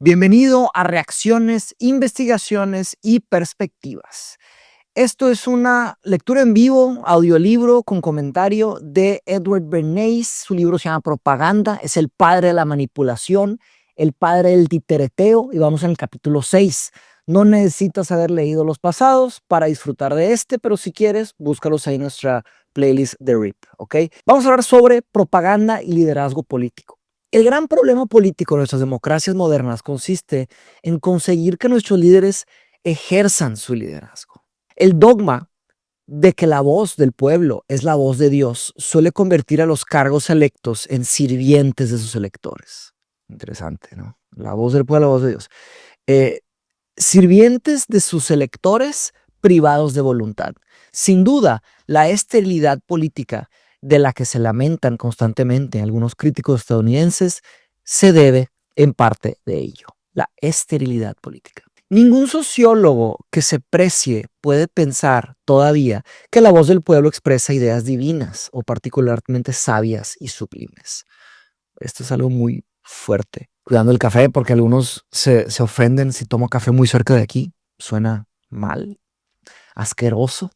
Bienvenido a Reacciones, Investigaciones y Perspectivas. Esto es una lectura en vivo, audiolibro con comentario de Edward Bernays. Su libro se llama Propaganda, es el padre de la manipulación, el padre del titereteo, y vamos en el capítulo 6. No necesitas haber leído los pasados para disfrutar de este, pero si quieres, búscalos ahí en nuestra playlist de RIP, ¿ok? Vamos a hablar sobre propaganda y liderazgo político. El gran problema político de nuestras democracias modernas consiste en conseguir que nuestros líderes ejerzan su liderazgo. El dogma de que la voz del pueblo es la voz de Dios suele convertir a los cargos electos en sirvientes de sus electores. Interesante, ¿no? La voz del pueblo, la voz de Dios. Sirvientes de sus electores privados de voluntad. Sin duda, la esterilidad política de la que se lamentan constantemente algunos críticos estadounidenses se debe en parte de ello, la esterilidad política. Ningún sociólogo que se precie puede pensar todavía que la voz del pueblo expresa ideas divinas o particularmente sabias y sublimes. Esto es algo muy fuerte. Cuidando el café, porque algunos se ofenden si tomo café muy cerca de aquí. Suena mal, asqueroso.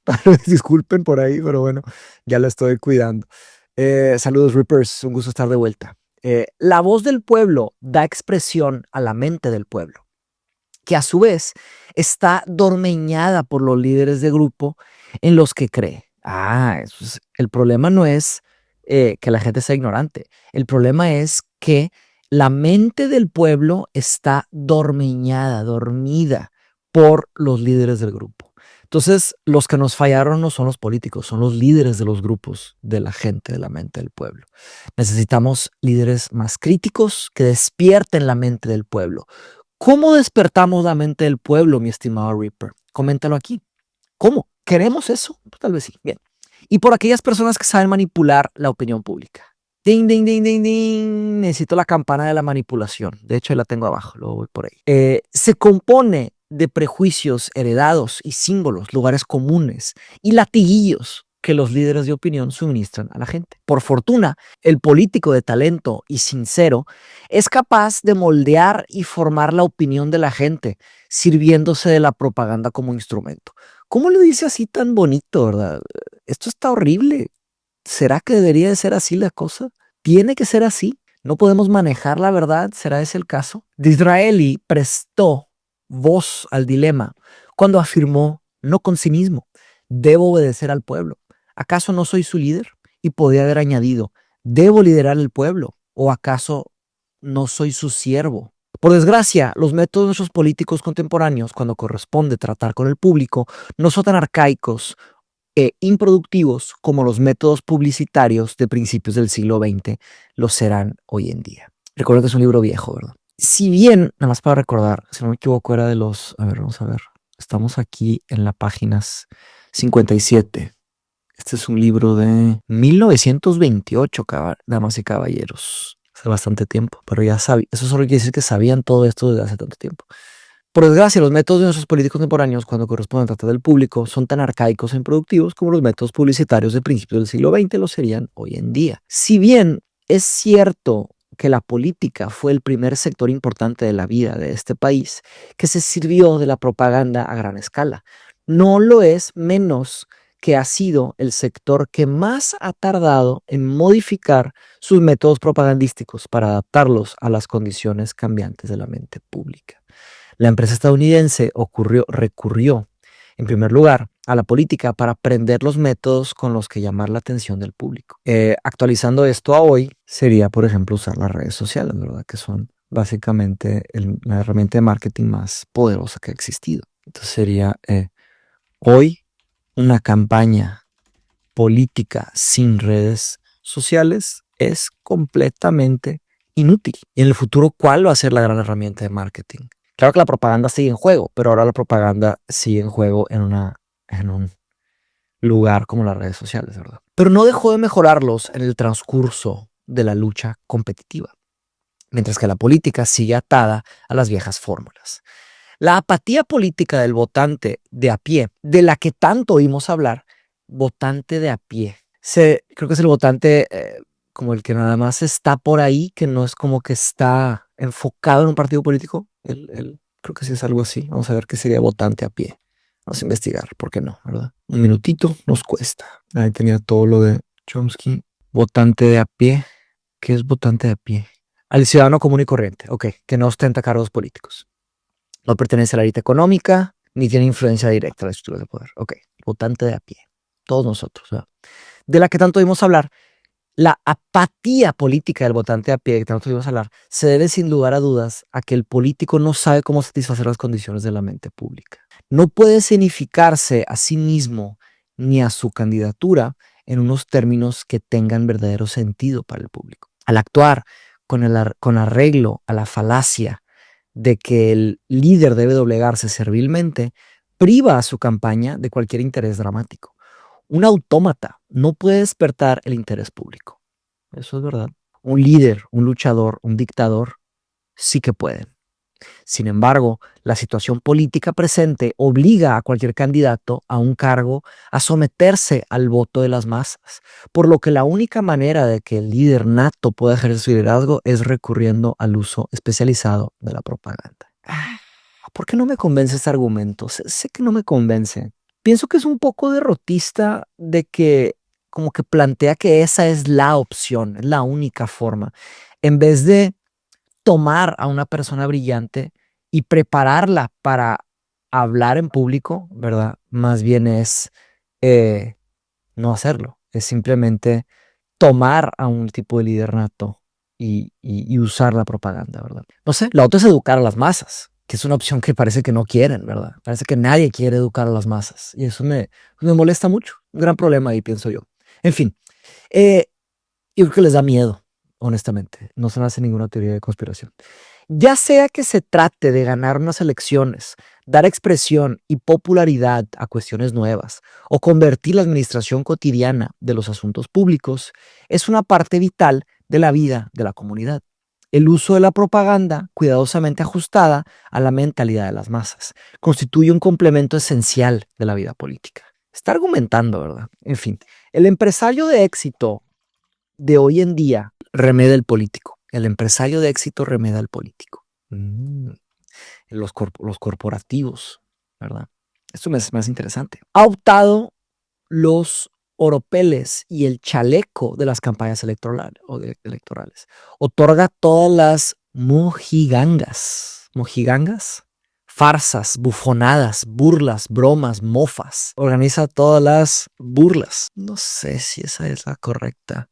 Disculpen por ahí, pero bueno, ya lo estoy cuidando. Saludos, Rippers. Un gusto estar de vuelta. La voz del pueblo da expresión a la mente del pueblo, que a su vez está dormeñada por los líderes de grupo en los que cree. El problema no es que la gente sea ignorante. El problema es que la mente del pueblo está dormeñada, dormida por los líderes del grupo. Entonces, los que nos fallaron no son los políticos, son los líderes de los grupos, de la gente, de la mente del pueblo. Necesitamos líderes más críticos que despierten la mente del pueblo. ¿Cómo despertamos la mente del pueblo, mi estimado Ripper? Coméntalo aquí. ¿Cómo? ¿Queremos eso? Pues tal vez sí. Bien. Y por aquellas personas que saben manipular la opinión pública. Ding, ding, ding, ding, ding. Necesito la campana de la manipulación. De hecho, la tengo abajo. Luego voy por ahí. Se compone de prejuicios heredados y símbolos, lugares comunes y latiguillos que los líderes de opinión suministran a la gente. Por fortuna, el político de talento y sincero es capaz de moldear y formar la opinión de la gente, sirviéndose de la propaganda como instrumento. ¿Cómo lo dice así tan bonito, verdad? Esto está horrible. ¿Será que debería de ser así la cosa? ¿Tiene que ser así? ¿No podemos manejar la verdad? ¿Será ese el caso? Disraeli prestó voz al dilema cuando afirmó, no con cinismo, debo obedecer al pueblo. ¿Acaso no soy su líder? Y podía haber añadido, ¿debo liderar el pueblo? ¿O acaso no soy su siervo? Por desgracia, los métodos de nuestros políticos contemporáneos, cuando corresponde tratar con el público, no son tan arcaicos e improductivos como los métodos publicitarios de principios del siglo XX lo serán hoy en día. Recuerdo que es un libro viejo, ¿verdad? Si bien, nada más para recordar, si no me equivoco, era de los... A ver, vamos a ver. Estamos aquí en la página 57. Este es un libro de 1928, damas y caballeros. Hace bastante tiempo, pero ya sabía. Eso solo quiere decir que sabían todo esto desde hace tanto tiempo. Por desgracia, los métodos de nuestros políticos contemporáneos, cuando corresponden a tratar del público, son tan arcaicos e improductivos como los métodos publicitarios de principios del siglo XX lo serían hoy en día. Si bien es cierto que la política fue el primer sector importante de la vida de este país, que se sirvió de la propaganda a gran escala, no lo es menos que ha sido el sector que más ha tardado en modificar sus métodos propagandísticos para adaptarlos a las condiciones cambiantes de la mente pública. La empresa estadounidense recurrió, en primer lugar, a la política para aprender los métodos con los que llamar la atención del público. Actualizando esto a hoy, sería, por ejemplo, usar las redes sociales, ¿verdad? Que son básicamente la herramienta de marketing más poderosa que ha existido. Entonces sería hoy una campaña política sin redes sociales es completamente inútil. Y en el futuro, ¿cuál va a ser la gran herramienta de marketing? Claro que la propaganda sigue en juego, pero ahora la propaganda sigue en juego en un lugar como las redes sociales, ¿verdad? Pero no dejó de mejorarlos en el transcurso de la lucha competitiva, mientras que la política sigue atada a las viejas fórmulas. La apatía política del votante de a pie, de la que tanto oímos hablar, votante de a pie. Creo que es el votante como el que nada más está por ahí, que no es como que está enfocado en un partido político. Creo que sí es algo así. Vamos a ver qué sería votante a pie. Vamos a investigar, ¿por qué no? ¿Verdad? Un minutito nos cuesta. Ahí tenía todo lo de Chomsky. Votante de a pie. ¿Qué es votante de a pie? Al ciudadano común y corriente, ok, que no ostenta cargos políticos. No pertenece a la élite económica, ni tiene influencia directa en las estructuras de poder. Ok, votante de a pie. Todos nosotros, ¿verdad? De la que tanto oímos hablar, la apatía política del votante de a pie, que tanto oímos hablar, se debe sin lugar a dudas a que el político no sabe cómo satisfacer las condiciones de la mente pública. No puede significarse a sí mismo ni a su candidatura en unos términos que tengan verdadero sentido para el público. Al actuar con arreglo a la falacia de que el líder debe doblegarse servilmente, priva a su campaña de cualquier interés dramático. Un autómata no puede despertar el interés público. Eso es verdad. Un líder, un luchador, un dictador, sí que pueden. Sin embargo, la situación política presente obliga a cualquier candidato a un cargo a someterse al voto de las masas, por lo que la única manera de que el líder nato pueda ejercer su liderazgo es recurriendo al uso especializado de la propaganda. ¿Por qué no me convence este argumento? Sé que no me convence. Pienso que es un poco derrotista de que como que plantea que esa es la opción, es la única forma, en vez de tomar a una persona brillante y prepararla para hablar en público, ¿verdad? Más bien es no hacerlo, es simplemente tomar a un tipo de líder nato y usar la propaganda, ¿verdad? No sé, la otra es educar a las masas, que es una opción que parece que no quieren, ¿verdad? Parece que nadie quiere educar a las masas y eso me molesta mucho, un gran problema ahí, pienso yo. En fin, yo creo que les da miedo, honestamente, no se me hace ninguna teoría de conspiración. Ya sea que se trate de ganar unas elecciones, dar expresión y popularidad a cuestiones nuevas o convertir la administración cotidiana de los asuntos públicos, es una parte vital de la vida de la comunidad. El uso de la propaganda, cuidadosamente ajustada a la mentalidad de las masas, constituye un complemento esencial de la vida política. Está argumentando, ¿verdad? En fin, el empresario de éxito de hoy en día remedia el político. El empresario de éxito remedia al político. Los corporativos, ¿verdad? Esto me hace interesante. Ha optado los oropeles y el chaleco de las campañas electorales. Otorga todas las mojigangas. ¿Mojigangas? Farsas, bufonadas, burlas, bromas, mofas. Organiza todas las burlas. No sé si esa es la correcta.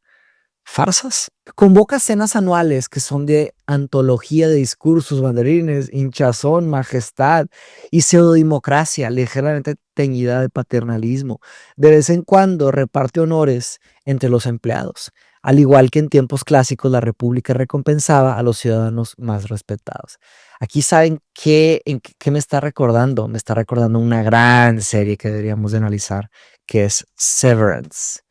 ¿Farsas? Convoca cenas anuales que son de antología de discursos, banderines, hinchazón, majestad y pseudodemocracia, ligeramente teñida de paternalismo. De vez en cuando reparte honores entre los empleados, al igual que en tiempos clásicos la República recompensaba a los ciudadanos más respetados. Aquí saben qué me está recordando. Me está recordando una gran serie que deberíamos de analizar, que es Severance.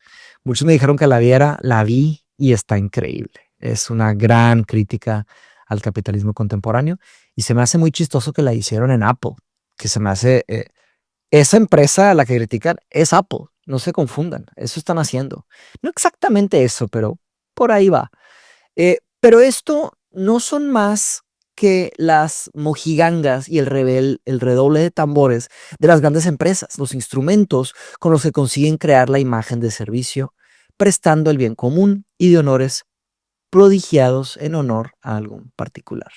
Muchos me dijeron que la viera, la vi y está increíble. Es una gran crítica al capitalismo contemporáneo y se me hace muy chistoso que la hicieron en Apple, que se me hace... esa empresa a la que critican es Apple, no se confundan, eso están haciendo. No exactamente eso, pero por ahí va. Pero esto no son más que las mojigangas y el redoble de tambores de las grandes empresas, los instrumentos con los que consiguen crear la imagen de servicio, prestando el bien común y de honores prodigiados en honor a algún particular.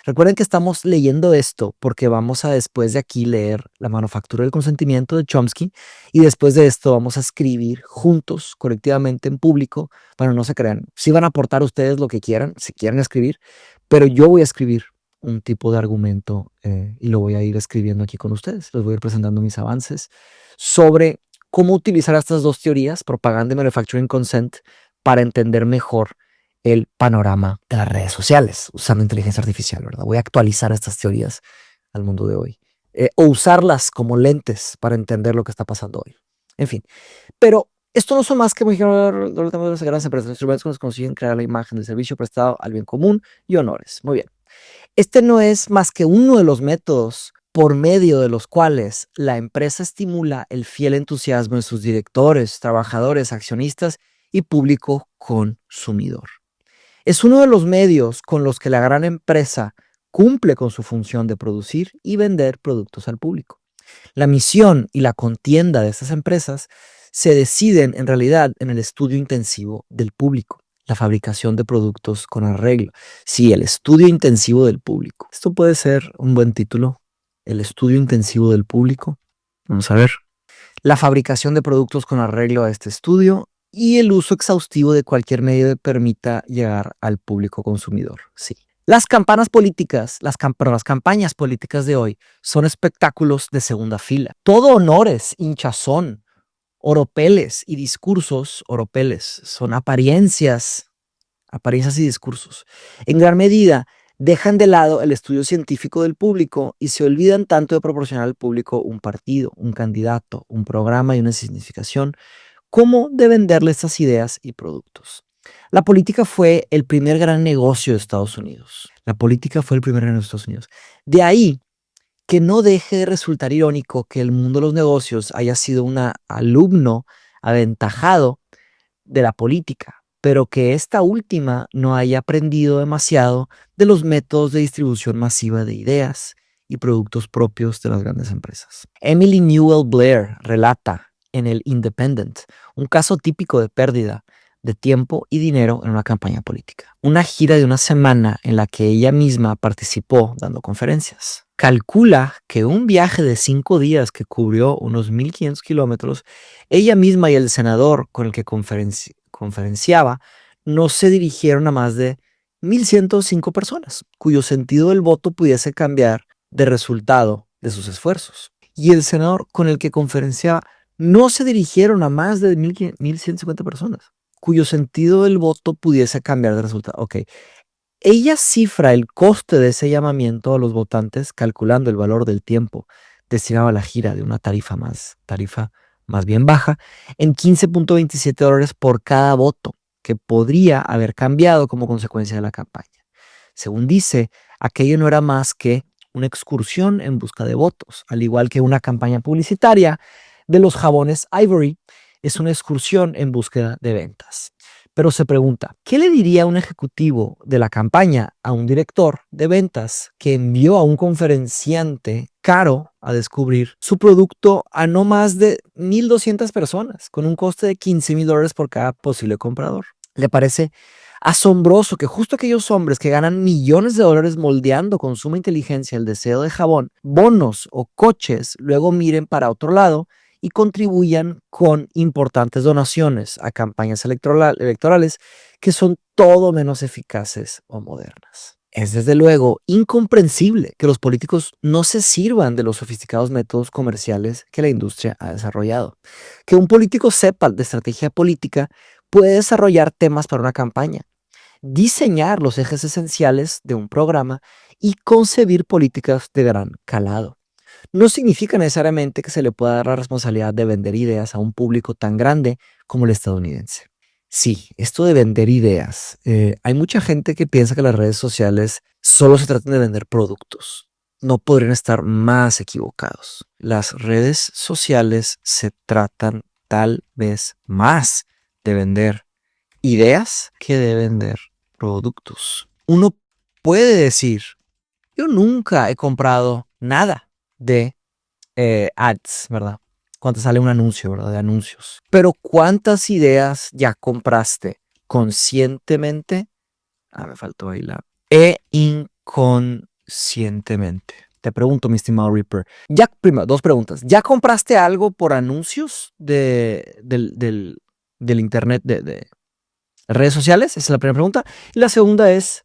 Recuerden que estamos leyendo esto porque vamos a después de aquí leer La manufactura del consentimiento de Chomsky y después de esto vamos a escribir juntos, colectivamente en público. Bueno, no se crean, sí van a aportar ustedes lo que quieran, si quieren escribir, pero yo voy a escribir un tipo de argumento y lo voy a ir escribiendo aquí con ustedes. Les voy a ir presentando mis avances sobre cómo utilizar estas dos teorías, propaganda y manufacturing consent, para entender mejor el panorama de las redes sociales usando inteligencia artificial, ¿verdad? Voy a actualizar estas teorías al mundo de hoy o usarlas como lentes para entender lo que está pasando hoy. En fin, pero esto no son más que las grandes empresas, instrumentos que nos consiguen crear la imagen del servicio prestado al bien común y honores. Muy bien. Este no es más que uno de los métodos por medio de los cuales la empresa estimula el fiel entusiasmo de sus directores, trabajadores, accionistas y público consumidor. Es uno de los medios con los que la gran empresa cumple con su función de producir y vender productos al público. La misión y la contienda de estas empresas se deciden en realidad en el estudio intensivo del público, la fabricación de productos con arreglo. Sí, el estudio intensivo del público. Esto puede ser un buen título, el estudio intensivo del público. Vamos a ver. La fabricación de productos con arreglo a este estudio y el uso exhaustivo de cualquier medio que permita llegar al público consumidor. Sí. Las campañas políticas de hoy son espectáculos de segunda fila. Todo honores, hinchazón, oropeles y discursos. Oropeles son apariencias y discursos. En gran medida, dejan de lado el estudio científico del público y se olvidan tanto de proporcionar al público un partido, un candidato, un programa y una significación, como de venderle estas ideas y productos. La política fue el primer gran negocio de Estados Unidos. De ahí que no deje de resultar irónico que el mundo de los negocios haya sido un alumno aventajado de la política, pero que esta última no haya aprendido demasiado de los métodos de distribución masiva de ideas y productos propios de las grandes empresas. Emily Newell Blair relata en el Independent un caso típico de pérdida de tiempo y dinero en una campaña política. Una gira de una semana en la que ella misma participó dando conferencias. Calcula que un viaje de 5 días que cubrió unos 1,500 kilómetros, ella misma y el senador con el que conferenciaba no se dirigieron a más de 1,105 personas, cuyo sentido del voto pudiese cambiar de resultado de sus esfuerzos. Y el senador con el que conferenciaba no se dirigieron a más de 1,150 personas, cuyo sentido del voto pudiese cambiar de resultado. Ok. Ella cifra el coste de ese llamamiento a los votantes calculando el valor del tiempo destinado a la gira de una tarifa más bien baja en $15.27 por cada voto que podría haber cambiado como consecuencia de la campaña. Según dice, aquello no era más que una excursión en busca de votos, al igual que una campaña publicitaria de los jabones Ivory es una excursión en búsqueda de ventas. Pero se pregunta, ¿qué le diría un ejecutivo de la campaña a un director de ventas que envió a un conferenciante caro a descubrir su producto a no más de 1,200 personas, con un coste de $15,000 por cada posible comprador? ¿Le parece asombroso que justo aquellos hombres que ganan millones de dólares moldeando con suma inteligencia el deseo de jabón, bonos o coches, luego miren para otro lado y contribuyan con importantes donaciones a campañas electorales que son todo menos eficaces o modernas? Es desde luego incomprensible que los políticos no se sirvan de los sofisticados métodos comerciales que la industria ha desarrollado. Que un político sepa de estrategia política puede desarrollar temas para una campaña, diseñar los ejes esenciales de un programa y concebir políticas de gran calado. No significa necesariamente que se le pueda dar la responsabilidad de vender ideas a un público tan grande como el estadounidense. Sí, esto de vender ideas. Hay mucha gente que piensa que las redes sociales solo se tratan de vender productos. No podrían estar más equivocados. Las redes sociales se tratan tal vez más de vender ideas que de vender productos. Uno puede decir, yo nunca he comprado nada de ads, ¿verdad? Cuando sale un anuncio, ¿verdad? De anuncios. Pero ¿cuántas ideas ya compraste conscientemente? Me faltó ahí inconscientemente. Te pregunto, mi estimado Reaper. Primero, 2 preguntas. ¿Ya compraste algo por anuncios del internet, de redes sociales? Esa es la primera pregunta. Y la segunda es,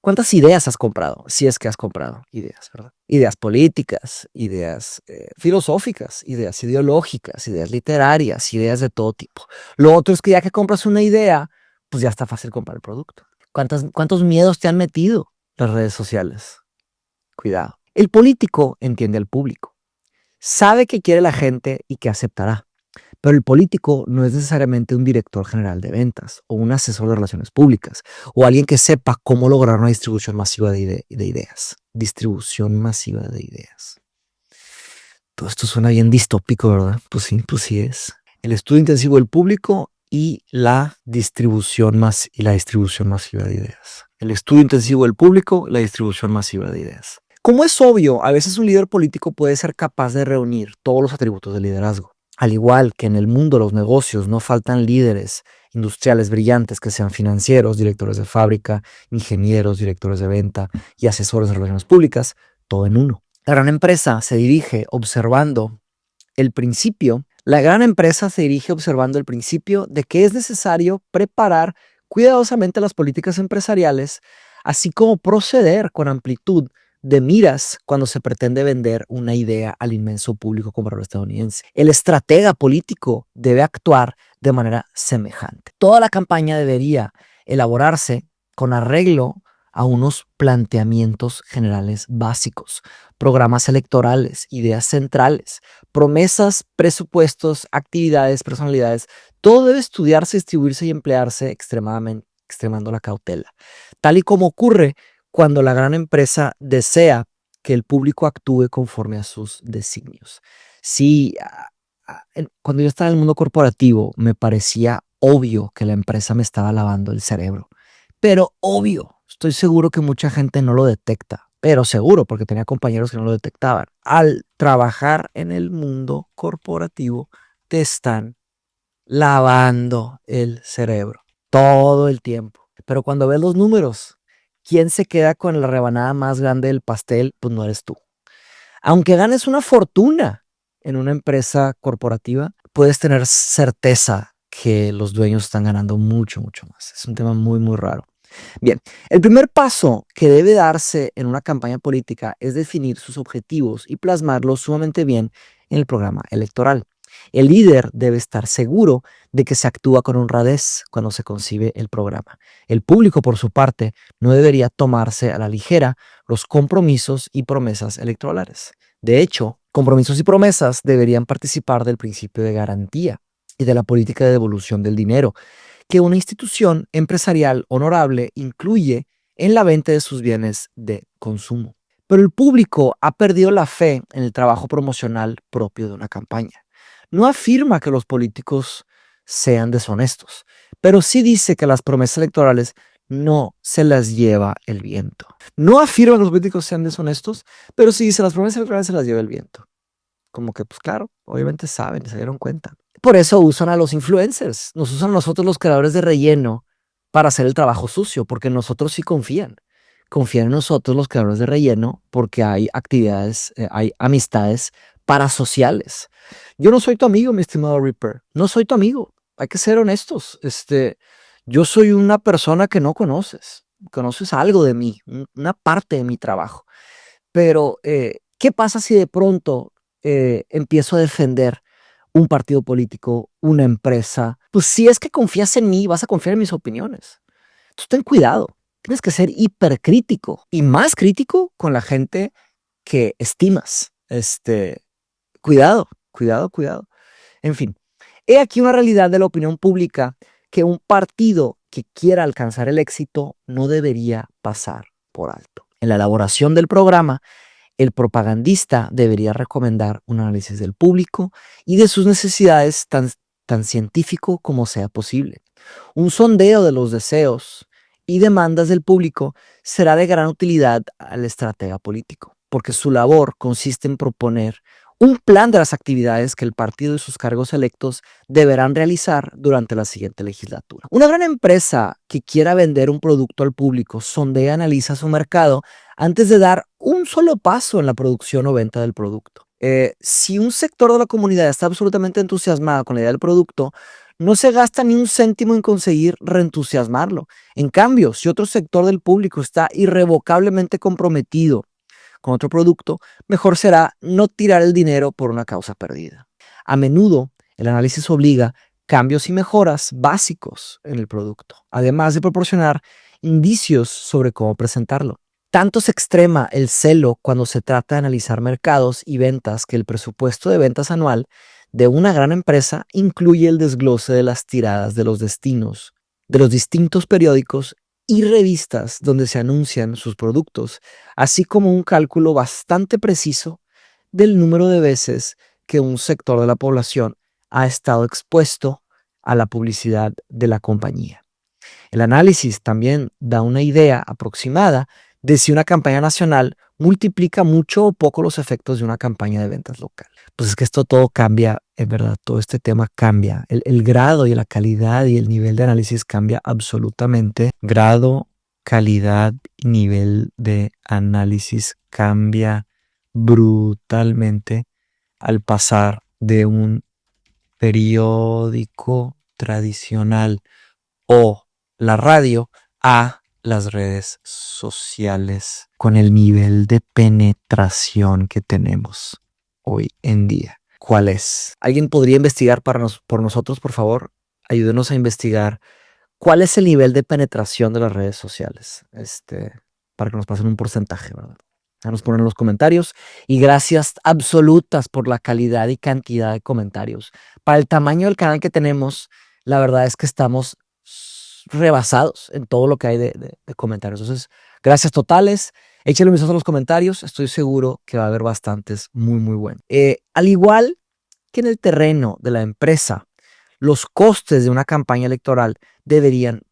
¿cuántas ideas has comprado? Si es que has comprado ideas, ¿verdad? Ideas políticas, ideas filosóficas, ideas ideológicas, ideas literarias, ideas de todo tipo. Lo otro es que ya que compras una idea, pues ya está fácil comprar el producto. ¿Cuántos miedos te han metido las redes sociales? Cuidado. El político entiende al público. Sabe qué quiere la gente y qué aceptará. Pero el político no es necesariamente un director general de ventas o un asesor de relaciones públicas o alguien que sepa cómo lograr una distribución masiva de ideas. Distribución masiva de ideas. Todo esto suena bien distópico, ¿verdad? Pues sí es. El estudio intensivo del público y la distribución masiva de ideas. El estudio intensivo del público, la distribución masiva de ideas. Como es obvio, a veces un líder político puede ser capaz de reunir todos los atributos del liderazgo. Al igual que en el mundo de los negocios no faltan líderes industriales brillantes que sean financieros, directores de fábrica, ingenieros, directores de venta y asesores de relaciones públicas, todo en uno. La gran empresa se dirige observando el principio. La gran empresa se dirige observando el principio de que es necesario preparar cuidadosamente las políticas empresariales, así como proceder con amplitud de miras cuando se pretende vender una idea al inmenso público comprador estadounidense. El estratega político debe actuar de manera semejante. Toda la campaña debería elaborarse con arreglo a unos planteamientos generales básicos, programas electorales, ideas centrales, promesas, presupuestos, actividades, personalidades. Todo debe estudiarse, distribuirse y emplearse extremando la cautela, tal y como ocurre cuando la gran empresa desea que el público actúe conforme a sus designios. Sí, cuando yo estaba en el mundo corporativo me parecía obvio que la empresa me estaba lavando el cerebro, pero obvio. Estoy seguro que mucha gente no lo detecta, pero seguro porque tenía compañeros que no lo detectaban. Al trabajar en el mundo corporativo te están lavando el cerebro todo el tiempo. Pero cuando ves los números, ¿quién se queda con la rebanada más grande del pastel? Pues no eres tú. Aunque ganes una fortuna en una empresa corporativa, puedes tener certeza que los dueños están ganando mucho, mucho más. Es un tema muy, muy raro. Bien, el primer paso que debe darse en una campaña política es definir sus objetivos y plasmarlos sumamente bien en el programa electoral. El líder debe estar seguro de que se actúa con honradez cuando se concibe el programa. El público, por su parte, no debería tomarse a la ligera los compromisos y promesas electorales. De hecho, compromisos y promesas deberían participar del principio de garantía y de la política de devolución del dinero que una institución empresarial honorable incluye en la venta de sus bienes de consumo. Pero el público ha perdido la fe en el trabajo promocional propio de una campaña. No afirma que los políticos sean deshonestos, pero sí dice que las promesas electorales no se las lleva el viento. No afirma que los políticos sean deshonestos, pero sí dice que las promesas electorales se las lleva el viento. Como que, pues claro, obviamente saben, se dieron cuenta. Por eso usan a los influencers, nos usan a nosotros los creadores de relleno para hacer el trabajo sucio, porque nosotros sí confían. Confían en nosotros los creadores de relleno porque hay actividades, hay amistades parasociales. Yo no soy tu amigo, mi estimado Reaper. No soy tu amigo. Hay que ser honestos. Yo soy una persona que no conoces. Conoces algo de mí, una parte de mi trabajo. Pero, ¿qué pasa si de pronto empiezo a defender un partido político, una empresa? Pues si es que confías en mí, vas a confiar en mis opiniones. Entonces ten cuidado. Tienes que ser hipercrítico y más crítico con la gente que estimas. Cuidado, cuidado, cuidado. En fin, he aquí una realidad de la opinión pública que un partido que quiera alcanzar el éxito no debería pasar por alto. En la elaboración del programa, el propagandista debería recomendar un análisis del público y de sus necesidades tan científico como sea posible. Un sondeo de los deseos y demandas del público será de gran utilidad al estratega político, porque su labor consiste en proponer un plan de las actividades que el partido y sus cargos electos deberán realizar durante la siguiente legislatura. Una gran empresa que quiera vender un producto al público sondea y analiza su mercado antes de dar un solo paso en la producción o venta del producto. Si un sector de la comunidad está absolutamente entusiasmado con la idea del producto, no se gasta ni un céntimo en conseguir reentusiasmarlo. En cambio, si otro sector del público está irrevocablemente comprometido con otro producto, mejor será no tirar el dinero por una causa perdida. A menudo, el análisis obliga cambios y mejoras básicos en el producto, además de proporcionar indicios sobre cómo presentarlo. Tanto se extrema el celo cuando se trata de analizar mercados y ventas que el presupuesto de ventas anual de una gran empresa incluye el desglose de las tiradas de los destinos de los distintos periódicos y revistas donde se anuncian sus productos, así como un cálculo bastante preciso del número de veces que un sector de la población ha estado expuesto a la publicidad de la compañía. El análisis también da una idea aproximada de si una campaña nacional multiplica mucho o poco los efectos de una campaña de ventas local. Pues es que esto todo cambia, en verdad, todo este tema cambia. El grado y la calidad y el nivel de análisis cambia absolutamente. Grado, calidad y nivel de análisis cambia brutalmente al pasar de un periódico tradicional o la radio a las redes sociales con el nivel de penetración que tenemos hoy en día. ¿Cuál es? ¿Alguien podría investigar por nosotros, por favor? Ayúdenos a investigar cuál es el nivel de penetración de las redes sociales. Para que nos pasen un porcentaje, ¿verdad? Ya nos ponen en los comentarios. Y gracias absolutas por la calidad y cantidad de comentarios. Para el tamaño del canal que tenemos, la verdad es que estamos rebasados en todo lo que hay de comentarios. Entonces, gracias totales. Échenle un vistazo a los comentarios. Estoy seguro que va a haber bastantes muy, muy buenos. Al igual que en el terreno de la empresa, los costes de una campaña electoral deberían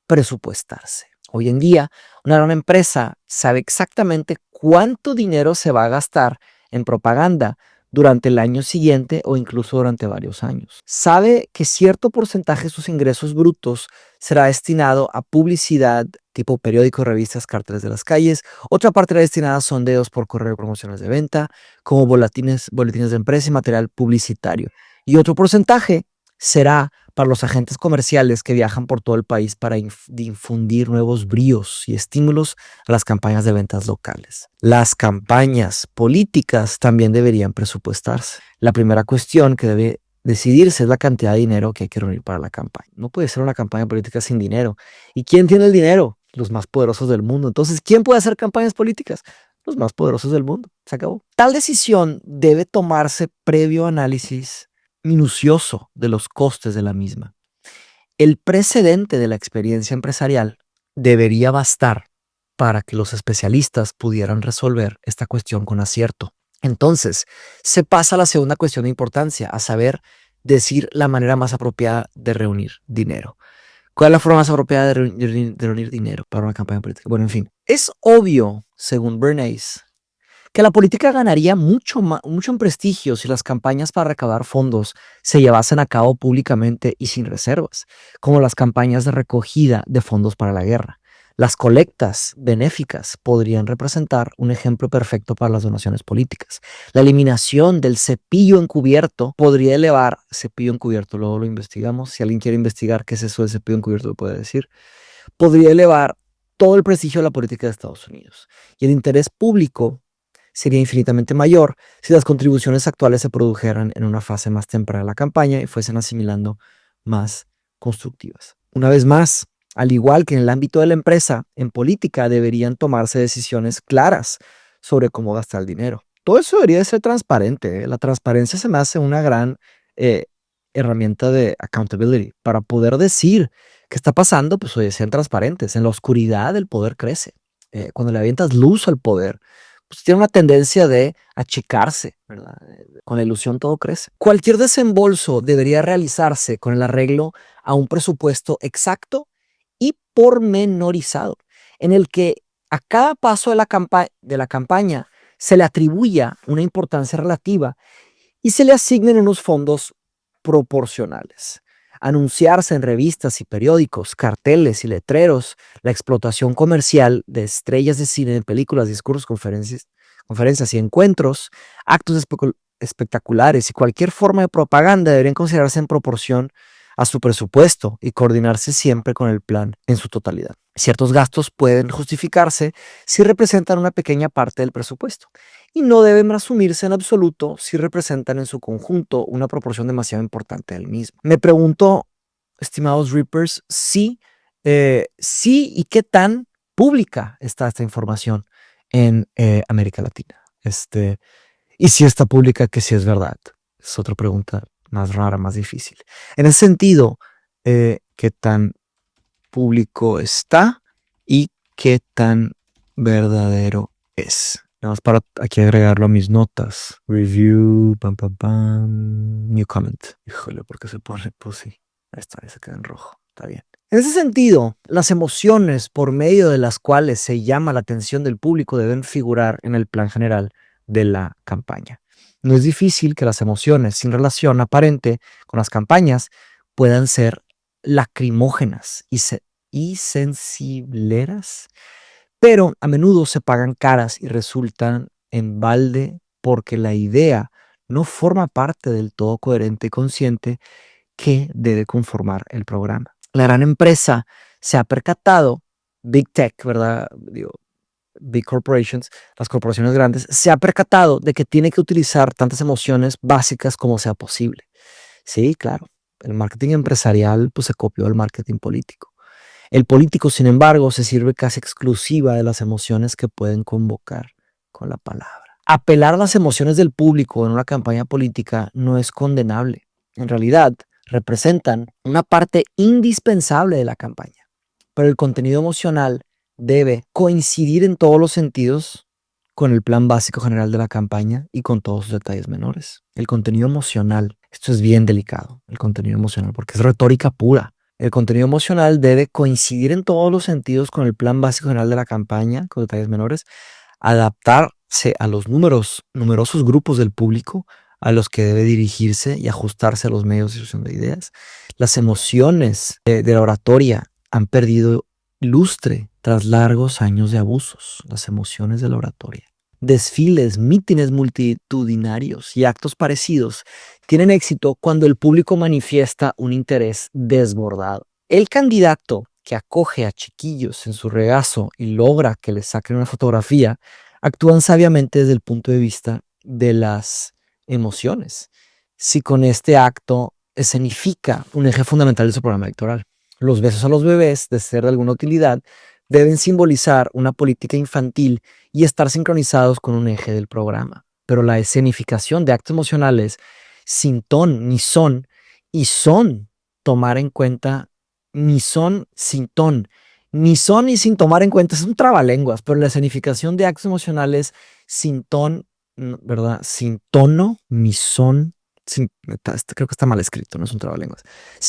presupuestarse. Hoy en día, una gran empresa sabe exactamente cuánto dinero se va a gastar en propaganda durante el año siguiente o incluso durante varios años. Sabe que cierto porcentaje de sus ingresos brutos será destinado a publicidad tipo periódicos, revistas, carteles de las calles. Otra parte será destinada a sondeos por correo, promociones de venta, como boletines de empresa y material publicitario. Y otro porcentaje será para los agentes comerciales que viajan por todo el país para difundir nuevos bríos y estímulos a las campañas de ventas locales. Las campañas políticas también deberían presupuestarse. La primera cuestión que debe decidirse es la cantidad de dinero que hay que reunir para la campaña. No puede ser una campaña política sin dinero. ¿Y quién tiene el dinero? Los más poderosos del mundo. Entonces, ¿quién puede hacer campañas políticas? Los más poderosos del mundo. Se acabó. Tal decisión debe tomarse previo análisis minucioso de los costes de la misma. El precedente de la experiencia empresarial debería bastar para que los especialistas pudieran resolver esta cuestión con acierto. Entonces, se pasa a la segunda cuestión de importancia, a saber decir la manera más apropiada de reunir dinero. ¿Cuál es la forma más apropiada de reunir dinero para una campaña política? Bueno, en fin, es obvio, según Bernays, que la política ganaría mucho en prestigio si las campañas para recaudar fondos se llevasen a cabo públicamente y sin reservas, como las campañas de recogida de fondos para la guerra. Las colectas benéficas podrían representar un ejemplo perfecto para las donaciones políticas. La eliminación del cepillo encubierto podría elevar, cepillo encubierto, luego lo investigamos, si alguien quiere investigar qué es eso del cepillo encubierto, lo puede decir, podría elevar todo el prestigio de la política de Estados Unidos. Y el interés público sería infinitamente mayor si las contribuciones actuales se produjeran en una fase más temprana de la campaña y fuesen asimilando más constructivas. Una vez más, al igual que en el ámbito de la empresa, en política deberían tomarse decisiones claras sobre cómo gastar el dinero. Todo eso debería ser transparente. La transparencia se me hace una gran herramienta de accountability para poder decir qué está pasando, pues oye, sean transparentes. En la oscuridad el poder crece. Cuando le avientas luz al poder, pues tiene una tendencia de achicarse, ¿verdad? Con la ilusión todo crece. Cualquier desembolso debería realizarse con el arreglo a un presupuesto exacto y pormenorizado, en el que a cada paso de la campaña se le atribuya una importancia relativa y se le asignen unos fondos proporcionales. Anunciarse en revistas y periódicos, carteles y letreros, la explotación comercial de estrellas de cine, películas, discursos, conferencias y encuentros, actos espectaculares y cualquier forma de propaganda deberían considerarse en proporción a su presupuesto y coordinarse siempre con el plan en su totalidad. Ciertos gastos pueden justificarse si representan una pequeña parte del presupuesto y no deben asumirse en absoluto si representan en su conjunto una proporción demasiado importante del mismo. Me pregunto, estimados Reapers, sí y qué tan pública está esta información en América Latina. Y si está pública, que si es verdad. Es otra pregunta más rara, más difícil. En ese sentido, ¿qué tan público está y qué tan verdadero es? Nada más para aquí agregarlo a mis notas. Review, pam, pam, pam, new comment. Híjole, ¿por qué se pone pussy? Esta vez se queda en rojo. Está bien. En ese sentido, las emociones por medio de las cuales se llama la atención del público deben figurar en el plan general de la campaña. No es difícil que las emociones sin relación aparente con las campañas puedan ser lacrimógenas y sensibleras, pero a menudo se pagan caras y resultan en balde porque la idea no forma parte del todo coherente y consciente que debe conformar el programa. La gran empresa se ha percatado, Big Tech, ¿verdad? Digo, Big Corporations, las corporaciones grandes, se ha percatado de que tiene que utilizar tantas emociones básicas como sea posible. Sí, claro, el marketing empresarial pues se copió del marketing político. El político, sin embargo, se sirve casi exclusiva de las emociones que pueden convocar con la palabra. Apelar a las emociones del público en una campaña política no es condenable. En realidad, representan una parte indispensable de la campaña. Pero el contenido emocional debe coincidir en todos los sentidos con el plan básico general de la campaña y con todos sus detalles menores. El contenido emocional, esto es bien delicado, el contenido emocional, porque es retórica pura. El contenido emocional debe coincidir en todos los sentidos con el plan básico general de la campaña, con detalles menores, adaptarse a los numerosos grupos del público a los que debe dirigirse y ajustarse a los medios de difusión de ideas. Las emociones de la oratoria han perdido lustre tras largos años de abusos. Las emociones de la oratoria. Desfiles, mítines multitudinarios y actos parecidos tienen éxito cuando el público manifiesta un interés desbordado. El candidato que acoge a chiquillos en su regazo y logra que les saquen una fotografía, actúan sabiamente desde el punto de vista de las emociones. Si con este acto escenifica un eje fundamental de su programa electoral. Los besos a los bebés, de ser de alguna utilidad, deben simbolizar una política infantil y estar sincronizados con un eje del programa. Pero la escenificación de actos emocionales sin ton ni son, y son tomar en cuenta, ni son sin ton, ni son y sin tomar en cuenta, es un trabalenguas, pero la escenificación de actos emocionales sin ton, ¿verdad? Sin tono, ni son, creo que está mal escrito, no es un trabalenguas,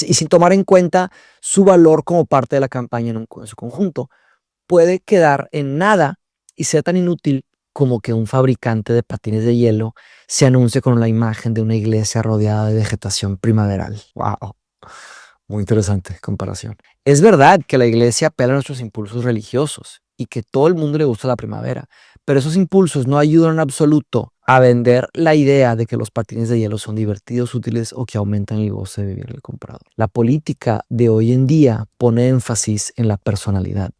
y sin tomar en cuenta su valor como parte de la campaña en su conjunto, puede quedar en nada y sea tan inútil como que un fabricante de patines de hielo se anuncie con la imagen de una iglesia rodeada de vegetación primaveral. ¡Wow! Muy interesante comparación. Es verdad que la iglesia apela a nuestros impulsos religiosos y que todo el mundo le gusta la primavera, pero esos impulsos no ayudan en absoluto a vender la idea de que los patines de hielo son divertidos, útiles o que aumentan el goce de vivir el comprador. La política de hoy en día pone énfasis en la personalidad.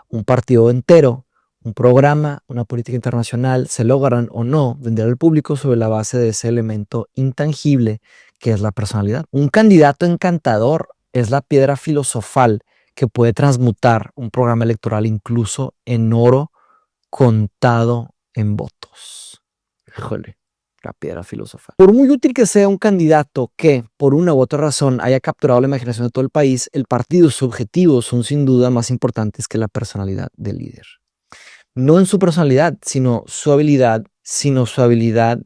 Un partido entero, un programa, una política internacional se logran o no vender al público sobre la base de ese elemento intangible que es la personalidad. Un candidato encantador es la piedra filosofal que puede transmutar un programa electoral incluso en oro contado en votos. Híjole, la piedra filosofal. Por muy útil que sea un candidato que, por una u otra razón, haya capturado la imaginación de todo el país, el partido, sus objetivos son sin duda más importantes que la personalidad del líder. No en su personalidad, sino su habilidad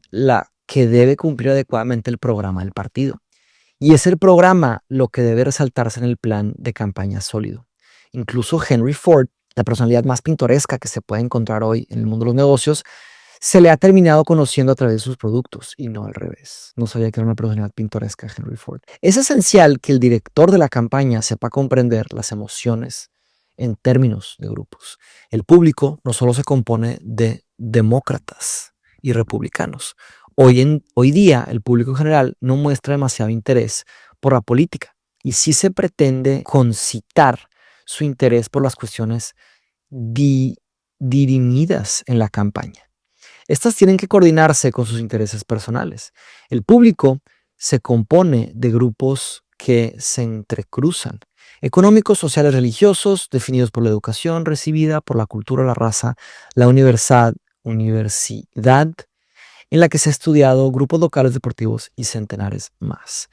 la que debe cumplir adecuadamente el programa del partido. Y es el programa lo que debe resaltarse en el plan de campaña sólido. Incluso Henry Ford, la personalidad más pintoresca que se puede encontrar hoy en el mundo de los negocios, se le ha terminado conociendo a través de sus productos y no al revés. No sabía que era una personalidad pintoresca Henry Ford. Es esencial que el director de la campaña sepa comprender las emociones en términos de grupos. El público no solo se compone de demócratas y republicanos. Hoy día el público en general no muestra demasiado interés por la política y sí se pretende concitar su interés por las cuestiones dirimidas en la campaña. Estas tienen que coordinarse con sus intereses personales. El público se compone de grupos que se entrecruzan, económicos, sociales, religiosos, definidos por la educación recibida, por la cultura, la raza, la universidad en la que se ha estudiado, grupos locales deportivos y centenares más.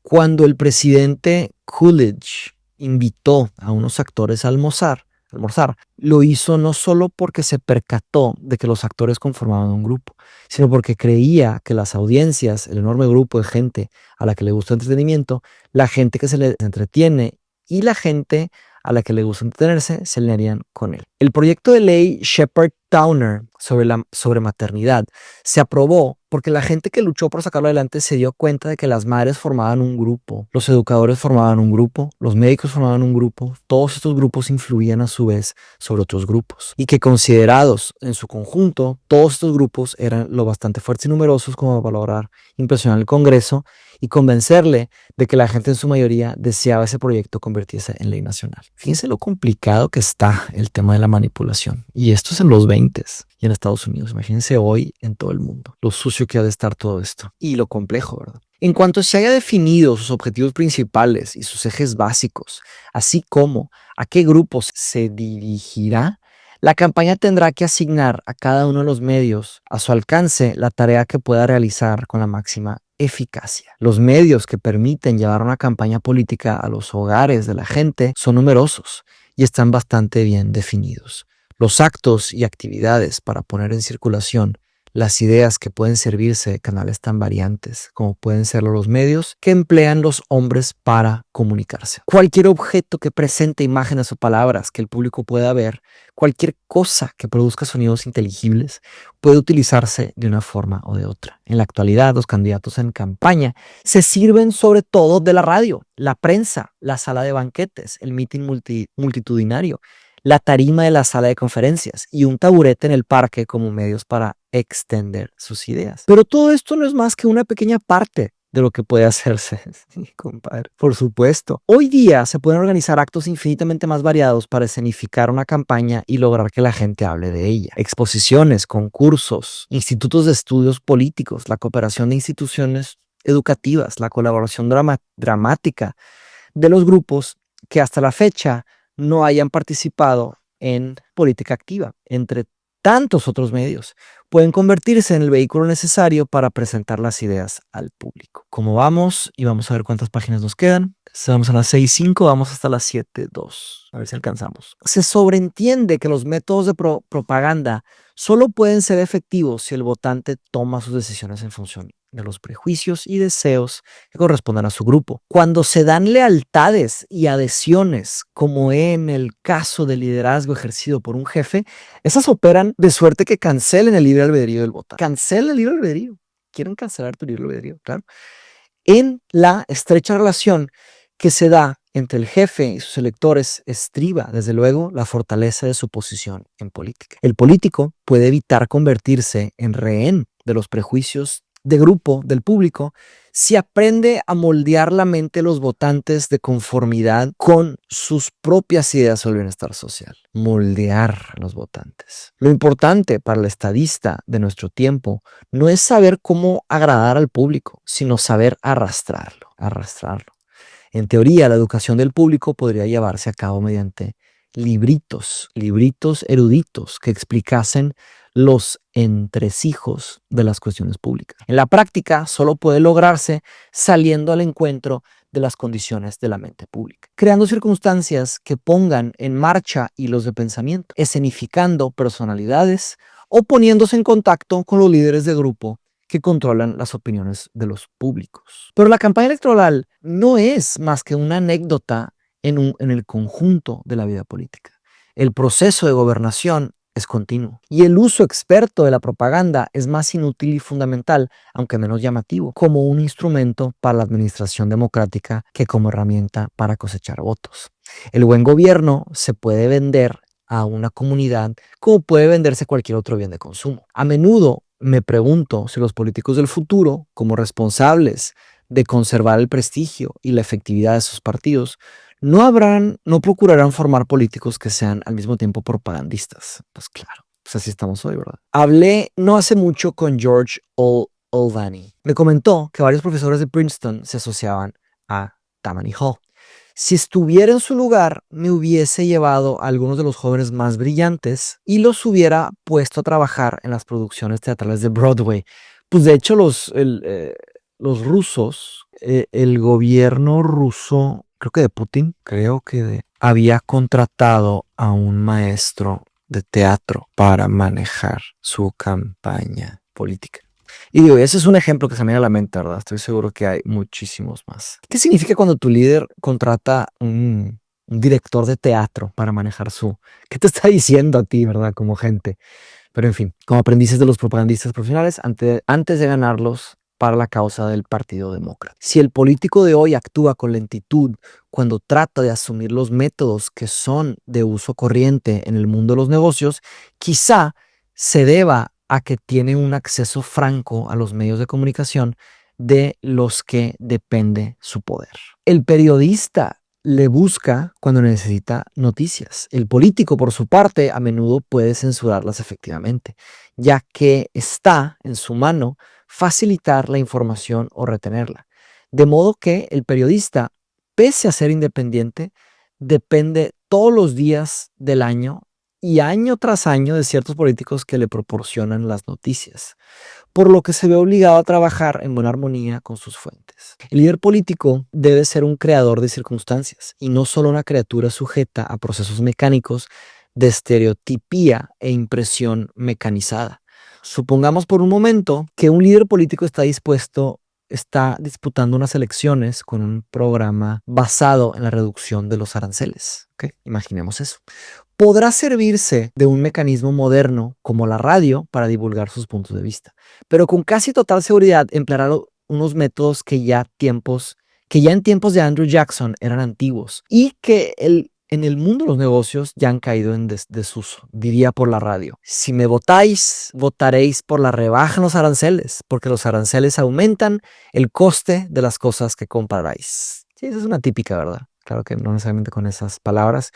Cuando el presidente Coolidge invitó a unos actores a almorzar, almorzar. Lo hizo no solo porque se percató de que los actores conformaban un grupo, sino porque creía que las audiencias, el enorme grupo de gente a la que le gusta el entretenimiento, la gente que se le entretiene y la gente a la que le gusta entretenerse se alinearían con él. El proyecto de ley Shepard-Towner sobre maternidad se aprobó porque la gente que luchó por sacarlo adelante se dio cuenta de que las madres formaban un grupo, los educadores formaban un grupo, los médicos formaban un grupo, todos estos grupos influían a su vez sobre otros grupos y que considerados en su conjunto, todos estos grupos eran lo bastante fuertes y numerosos como para lograr impresionar al Congreso y convencerle de que la gente en su mayoría deseaba ese proyecto convertirse en ley nacional. Fíjense lo complicado que está el tema de la manipulación. Y esto es en los 20s y en Estados Unidos. Imagínense hoy en todo el mundo. Lo sucio que ha de estar todo esto. Y lo complejo, ¿verdad? En cuanto se haya definido sus objetivos principales y sus ejes básicos, así como a qué grupos se dirigirá, la campaña tendrá que asignar a cada uno de los medios a su alcance la tarea que pueda realizar con la máxima eficacia. Los medios que permiten llevar una campaña política a los hogares de la gente son numerosos y están bastante bien definidos. Los actos y actividades para poner en circulación las ideas que pueden servirse de canales tan variantes como pueden serlo los medios que emplean los hombres para comunicarse. Cualquier objeto que presente imágenes o palabras que el público pueda ver, cualquier cosa que produzca sonidos inteligibles, puede utilizarse de una forma o de otra. En la actualidad, los candidatos en campaña se sirven sobre todo de la radio, la prensa, la sala de banquetes, el meeting multitudinario, la tarima de la sala de conferencias y un taburete en el parque como medios para extender sus ideas. Pero todo esto no es más que una pequeña parte de lo que puede hacerse. Sí, compadre. Por supuesto. Hoy día se pueden organizar actos infinitamente más variados para escenificar una campaña y lograr que la gente hable de ella. Exposiciones, concursos, institutos de estudios políticos, la cooperación de instituciones educativas, la colaboración dramática de los grupos que hasta la fecha no hayan participado en política activa, entre tantos otros medios, pueden convertirse en el vehículo necesario para presentar las ideas al público. ¿Cómo vamos? Y vamos a ver cuántas páginas nos quedan. Estamos a las 6:05, vamos hasta las 7:02. A ver si alcanzamos. Se sobreentiende que los métodos de propaganda solo pueden ser efectivos si el votante toma sus decisiones en función de los prejuicios y deseos que correspondan a su grupo. Cuando se dan lealtades y adhesiones, como en el caso del liderazgo ejercido por un jefe, esas operan de suerte que cancelen el libre albedrío del votante. Cancelen el libre albedrío. Quieren cancelar tu libre albedrío, claro. En la estrecha relación que se da entre el jefe y sus electores estriba, desde luego, la fortaleza de su posición en política. El político puede evitar convertirse en rehén de los prejuicios de grupo, del público, si aprende a moldear la mente de los votantes de conformidad con sus propias ideas sobre el bienestar social. Moldear a los votantes. Lo importante para el estadista de nuestro tiempo no es saber cómo agradar al público, sino saber arrastrarlo. En teoría, la educación del público podría llevarse a cabo mediante libritos eruditos que explicasen los entresijos de las cuestiones públicas. En la práctica, solo puede lograrse saliendo al encuentro de las condiciones de la mente pública, creando circunstancias que pongan en marcha hilos de pensamiento, escenificando personalidades o poniéndose en contacto con los líderes de grupo que controlan las opiniones de los públicos. Pero la campaña electoral no es más que una anécdota en el conjunto de la vida política. El proceso de gobernación es continuo y el uso experto de la propaganda es más inútil y fundamental, aunque menos llamativo, como un instrumento para la administración democrática que como herramienta para cosechar votos. El buen gobierno se puede vender a una comunidad como puede venderse cualquier otro bien de consumo. A menudo me pregunto si los políticos del futuro, como responsables de conservar el prestigio y la efectividad de sus partidos, no procurarán formar políticos que sean al mismo tiempo propagandistas. Pues claro, pues así estamos hoy, ¿verdad? Hablé no hace mucho con George Olvani. Me comentó que varios profesores de Princeton se asociaban a Tammany Hall. Si estuviera en su lugar, me hubiese llevado a algunos de los jóvenes más brillantes y los hubiera puesto a trabajar en las producciones teatrales de Broadway. Pues de hecho los rusos, el gobierno ruso, creo que de Putin, había contratado a un maestro de teatro para manejar su campaña política. Y digo, ese es un ejemplo que se me viene a la mente, ¿verdad? Estoy seguro que hay muchísimos más. ¿Qué significa cuando tu líder contrata un director de teatro para manejar su... ¿Qué te está diciendo a ti, verdad? Como gente. Pero en fin, como aprendices de los propagandistas profesionales, antes de ganarlos para la causa del Partido Demócrata. Si el político de hoy actúa con lentitud cuando trata de asumir los métodos que son de uso corriente en el mundo de los negocios, quizá se deba a que tiene un acceso franco a los medios de comunicación de los que depende su poder. El periodista le busca cuando necesita noticias. El político, por su parte, a menudo puede censurarlas efectivamente, ya que está en su mano facilitar la información o retenerla. De modo que el periodista, pese a ser independiente, depende todos los días del año y año tras año de ciertos políticos que le proporcionan las noticias, por lo que se ve obligado a trabajar en buena armonía con sus fuentes. El líder político debe ser un creador de circunstancias y no solo una criatura sujeta a procesos mecánicos de estereotipía e impresión mecanizada. Supongamos por un momento que un líder político está disputando unas elecciones con un programa basado en la reducción de los aranceles. ¿Okay? Imaginemos eso. Podrá servirse de un mecanismo moderno como la radio para divulgar sus puntos de vista, pero con casi total seguridad empleará unos métodos que ya en tiempos de Andrew Jackson eran antiguos y que en el mundo de los negocios ya han caído en desuso. Diría por la radio: si me votáis, votaréis por la rebaja en los aranceles, porque los aranceles aumentan el coste de las cosas que compraréis. Sí, esa es una típica, ¿verdad? Claro que no necesariamente con esas palabras.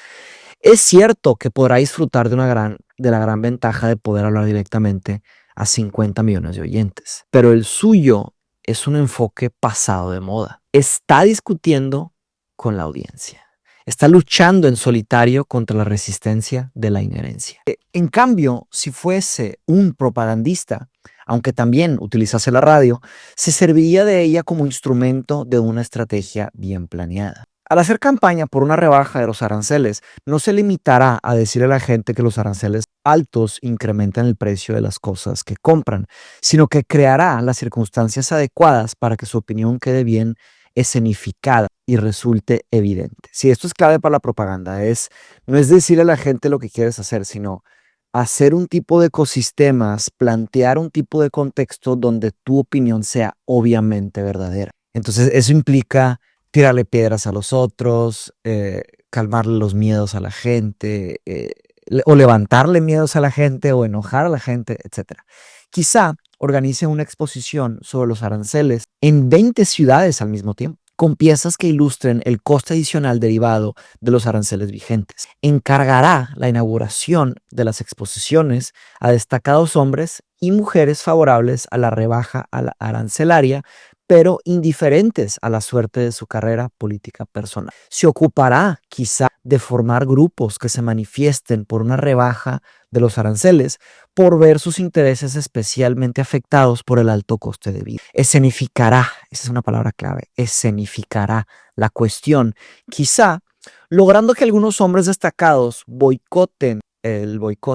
Es cierto que podrá disfrutar de la gran ventaja de poder hablar directamente a 50 millones de oyentes, pero el suyo es un enfoque pasado de moda. Está discutiendo con la audiencia. Está luchando en solitario contra la resistencia de la inherencia. En cambio, si fuese un propagandista, aunque también utilizase la radio, se serviría de ella como instrumento de una estrategia bien planeada. Al hacer campaña por una rebaja de los aranceles, no se limitará a decirle a la gente que los aranceles altos incrementan el precio de las cosas que compran, sino que creará las circunstancias adecuadas para que su opinión quede bien escenificada y resulte evidente. Si esto es clave para la propaganda, no es decirle a la gente lo que quieres hacer, sino hacer un tipo de ecosistemas, plantear un tipo de contexto donde tu opinión sea obviamente verdadera. Entonces eso implica tirarle piedras a los otros, calmarle los miedos a la gente, o levantarle miedos a la gente, o enojar a la gente, etc. Quizá organice una exposición sobre los aranceles en 20 ciudades al mismo tiempo, con piezas que ilustren el coste adicional derivado de los aranceles vigentes. Encargará la inauguración de las exposiciones a destacados hombres y mujeres favorables a la rebaja arancelaria, pero indiferentes a la suerte de su carrera política personal. Se ocupará quizá de formar grupos que se manifiesten por una rebaja de los aranceles por ver sus intereses especialmente afectados por el alto coste de vida. Escenificará, esa es una palabra clave, escenificará la cuestión, quizá logrando que algunos hombres destacados boicoten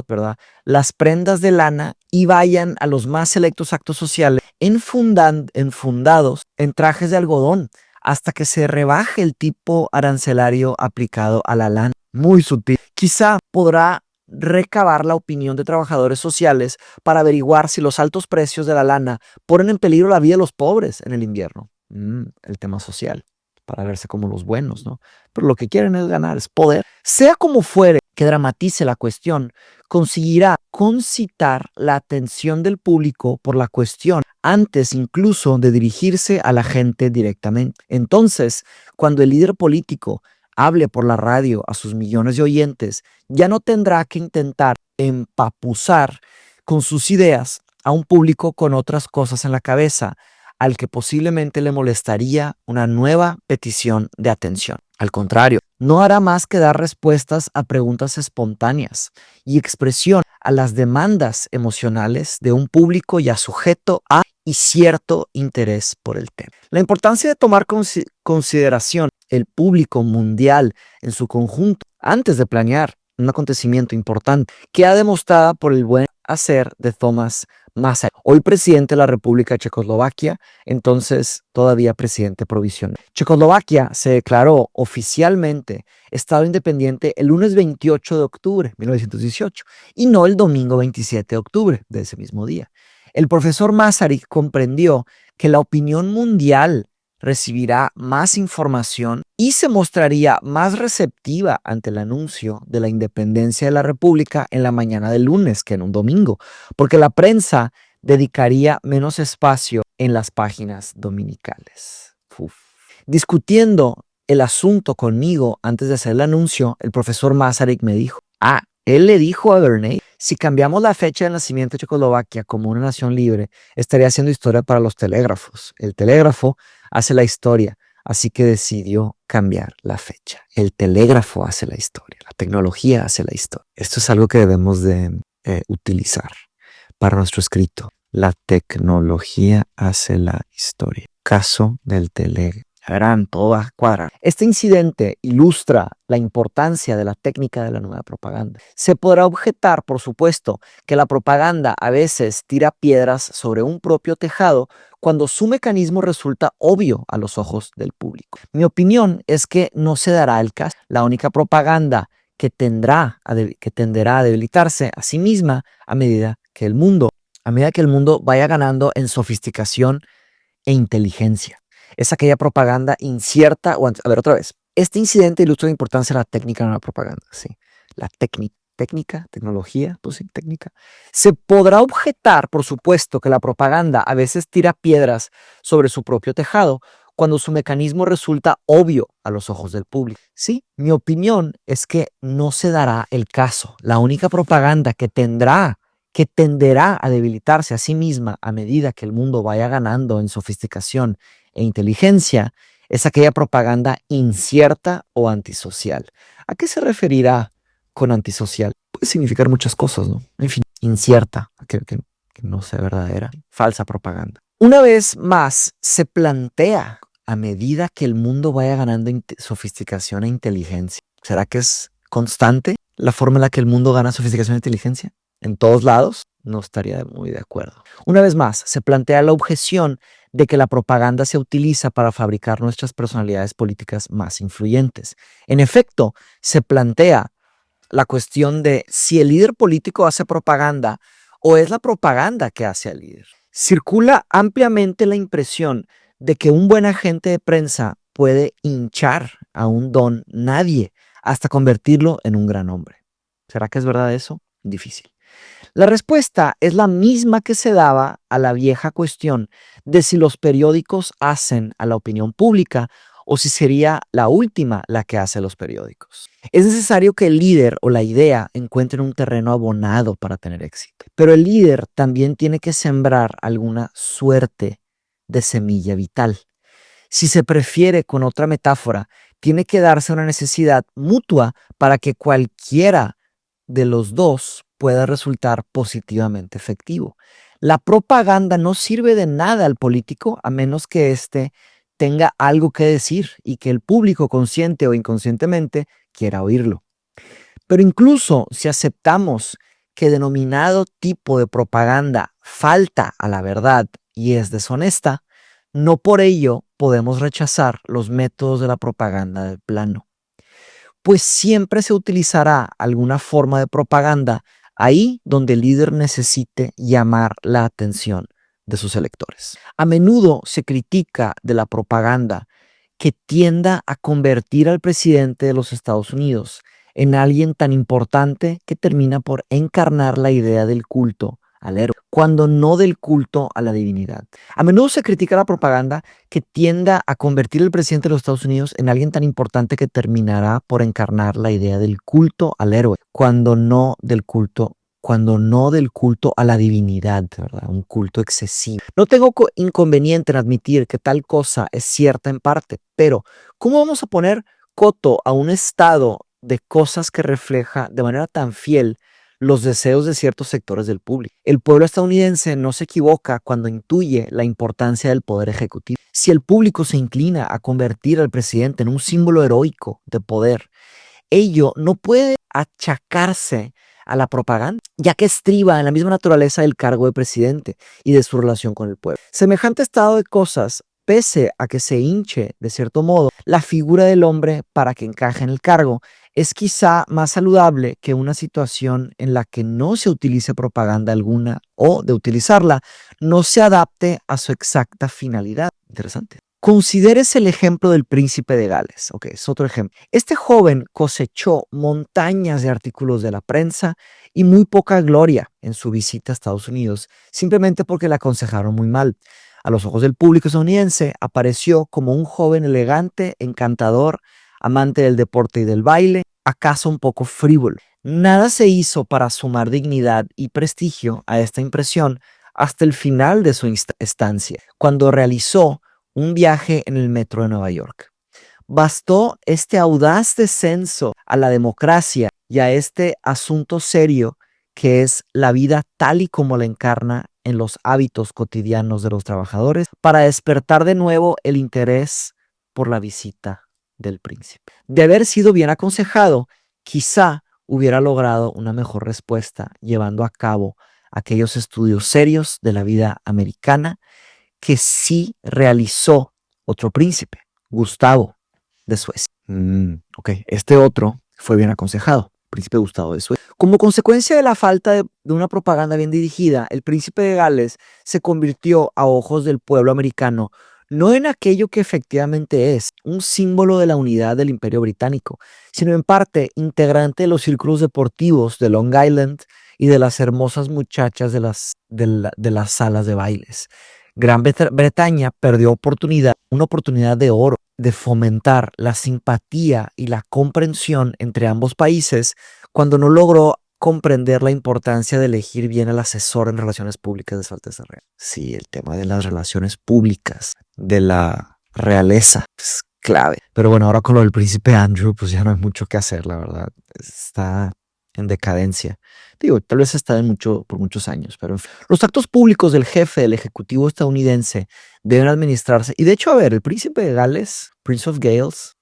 ¿verdad?, las prendas de lana y vayan a los más selectos actos sociales enfundados en trajes de algodón hasta que se rebaje el tipo arancelario aplicado a la lana. Muy sutil. Quizá podrá recabar la opinión de trabajadores sociales para averiguar si los altos precios de la lana ponen en peligro la vida de los pobres en el invierno. El tema social, para verse como los buenos, ¿no? Pero lo que quieren es ganar, es poder. Sea como fuere que dramatice la cuestión, conseguirá concitar la atención del público por la cuestión antes incluso de dirigirse a la gente directamente. Entonces, cuando el líder político hable por la radio a sus millones de oyentes, ya no tendrá que intentar empapuzar con sus ideas a un público con otras cosas en la cabeza, al que posiblemente le molestaría una nueva petición de atención. Al contrario, no hará más que dar respuestas a preguntas espontáneas y expresión a las demandas emocionales de un público ya sujeto a y cierto interés por el tema. La importancia de tomar consideración el público mundial en su conjunto antes de planear un acontecimiento importante queda demostrada por el buen hacer de Thomas Masaryk, hoy presidente de la República de Checoslovaquia, entonces todavía presidente provisional. Checoslovaquia se declaró oficialmente Estado independiente el lunes 28 de octubre de 1918 y no el domingo 27 de octubre de ese mismo día. El profesor Masaryk comprendió que la opinión mundial recibirá más información y se mostraría más receptiva ante el anuncio de la independencia de la República en la mañana del lunes que en un domingo, porque la prensa dedicaría menos espacio en las páginas dominicales. Discutiendo el asunto conmigo antes de hacer el anuncio, el profesor Masaryk me dijo, él le dijo a Bernays, si cambiamos la fecha de nacimiento de Checoslovaquia como una nación libre, estaría haciendo historia para los telégrafos. El telégrafo hace la historia, así que decidió cambiar la fecha. El telégrafo hace la historia, la tecnología hace la historia. Esto es algo que debemos de utilizar para nuestro escrito. La tecnología hace la historia. Caso del telégrafo. Verán, todo va a cuadrar. Este incidente ilustra la importancia de la técnica de la nueva propaganda. Se podrá objetar, por supuesto, que la propaganda a veces tira piedras sobre un propio tejado cuando su mecanismo resulta obvio a los ojos del público. Mi opinión es que no se dará el caso. La única propaganda que tenderá a debilitarse a sí misma a medida que el mundo vaya ganando en sofisticación e inteligencia. Es aquella propaganda incierta o... A ver, otra vez. Este incidente ilustra la importancia de la técnica en la propaganda. Sí. La tecnología, pues sí, técnica. Se podrá objetar, por supuesto, que la propaganda a veces tira piedras sobre su propio tejado cuando su mecanismo resulta obvio a los ojos del público. Sí, mi opinión es que no se dará el caso. La única propaganda que tenderá a debilitarse a sí misma a medida que el mundo vaya ganando en sofisticación e inteligencia es aquella propaganda incierta o antisocial. ¿A qué se referirá con antisocial? Puede significar muchas cosas, ¿no? En fin, incierta, que no sea verdadera, falsa propaganda. Una vez más, se plantea a medida que el mundo vaya ganando sofisticación e inteligencia. ¿Será que es constante la forma en la que el mundo gana sofisticación e inteligencia? En todos lados, no estaría muy de acuerdo. Una vez más, se plantea la objeción de que la propaganda se utiliza para fabricar nuestras personalidades políticas más influyentes. En efecto, se plantea la cuestión de si el líder político hace propaganda o es la propaganda que hace al líder. Circula ampliamente la impresión de que un buen agente de prensa puede hinchar a un don nadie hasta convertirlo en un gran hombre. ¿Será que es verdad eso? Difícil. La respuesta es la misma que se daba a la vieja cuestión de si los periódicos hacen a la opinión pública o si sería la última la que hace los periódicos. Es necesario que el líder o la idea encuentren un terreno abonado para tener éxito, pero el líder también tiene que sembrar alguna suerte de semilla vital. Si se prefiere con otra metáfora, tiene que darse una necesidad mutua para que cualquiera de los dos pueda resultar positivamente efectivo. La propaganda no sirve de nada al político a menos que éste tenga algo que decir y que el público, consciente o inconscientemente, quiera oírlo. Pero incluso si aceptamos que denominado tipo de propaganda falta a la verdad y es deshonesta, no por ello podemos rechazar los métodos de la propaganda del plano. Pues siempre se utilizará alguna forma de propaganda ahí donde el líder necesite llamar la atención de sus electores. A menudo se critica de la propaganda que tienda a convertir al presidente de los Estados Unidos en alguien tan importante que termina por encarnar la idea del culto al héroe, cuando no del culto a la divinidad. A menudo se critica la propaganda que tienda a convertir al presidente de los Estados Unidos en alguien tan importante que terminará por encarnar la idea del culto al héroe, cuando no del culto a la divinidad, ¿verdad? Un culto excesivo. No tengo inconveniente en admitir que tal cosa es cierta en parte, pero ¿cómo vamos a poner coto a un estado de cosas que refleja de manera tan fiel los deseos de ciertos sectores del público. El pueblo estadounidense no se equivoca cuando intuye la importancia del poder ejecutivo. Si el público se inclina a convertir al presidente en un símbolo heroico de poder, ello no puede achacarse a la propaganda, ya que estriba en la misma naturaleza del cargo de presidente y de su relación con el pueblo. Semejante estado de cosas, pese a que se hinche, de cierto modo, la figura del hombre para que encaje en el cargo, es quizá más saludable que una situación en la que no se utilice propaganda alguna o, de utilizarla, no se adapte a su exacta finalidad. Interesante. Consideres el ejemplo del príncipe de Gales. Ok, es otro ejemplo. Este joven cosechó montañas de artículos de la prensa y muy poca gloria en su visita a Estados Unidos, simplemente porque le aconsejaron muy mal. A los ojos del público estadounidense, apareció como un joven elegante, encantador, amante del deporte y del baile, acaso un poco frívolo. Nada se hizo para sumar dignidad y prestigio a esta impresión hasta el final de su estancia, cuando realizó un viaje en el metro de Nueva York. Bastó este audaz descenso a la democracia y a este asunto serio que es la vida tal y como la encarna en los hábitos cotidianos de los trabajadores para despertar de nuevo el interés por la visita del príncipe. De haber sido bien aconsejado, quizá hubiera logrado una mejor respuesta llevando a cabo aquellos estudios serios de la vida americana que sí realizó otro príncipe, Gustavo de Suecia. Ok, este otro fue bien aconsejado, príncipe Gustavo de Suecia. Como consecuencia de la falta de una propaganda bien dirigida, el príncipe de Gales se convirtió a ojos del pueblo americano no en aquello que efectivamente es, un símbolo de la unidad del Imperio Británico, sino en parte integrante de los círculos deportivos de Long Island y de las hermosas muchachas de las salas de bailes. Gran Bretaña perdió una oportunidad de oro de fomentar la simpatía y la comprensión entre ambos países cuando no logró comprender la importancia de elegir bien al asesor en relaciones públicas de su Alteza Real. Sí, el tema de las relaciones públicas, de la realeza, es clave. Pero bueno, ahora con lo del príncipe Andrew, pues ya no hay mucho que hacer, la verdad. Está en decadencia. Digo, tal vez está por muchos años, pero en fin. Los actos públicos del jefe del ejecutivo estadounidense deben administrarse. Y de hecho, a ver, el príncipe de Gales, Prince of Gales,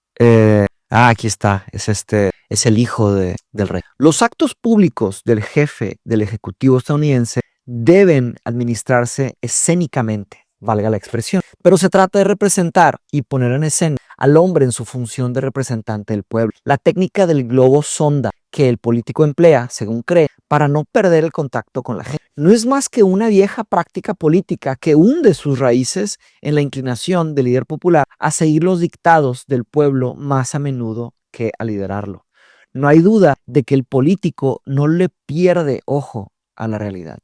aquí está, es el hijo del rey. Los actos públicos del jefe del ejecutivo estadounidense deben administrarse escénicamente, valga la expresión, pero se trata de representar y poner en escena al hombre en su función de representante del pueblo. La técnica del globo sonda que el político emplea, según cree, para no perder el contacto con la gente, no es más que una vieja práctica política que hunde sus raíces en la inclinación del líder popular a seguir los dictados del pueblo más a menudo que a liderarlo. No hay duda de que el político no le pierde ojo a la realidad.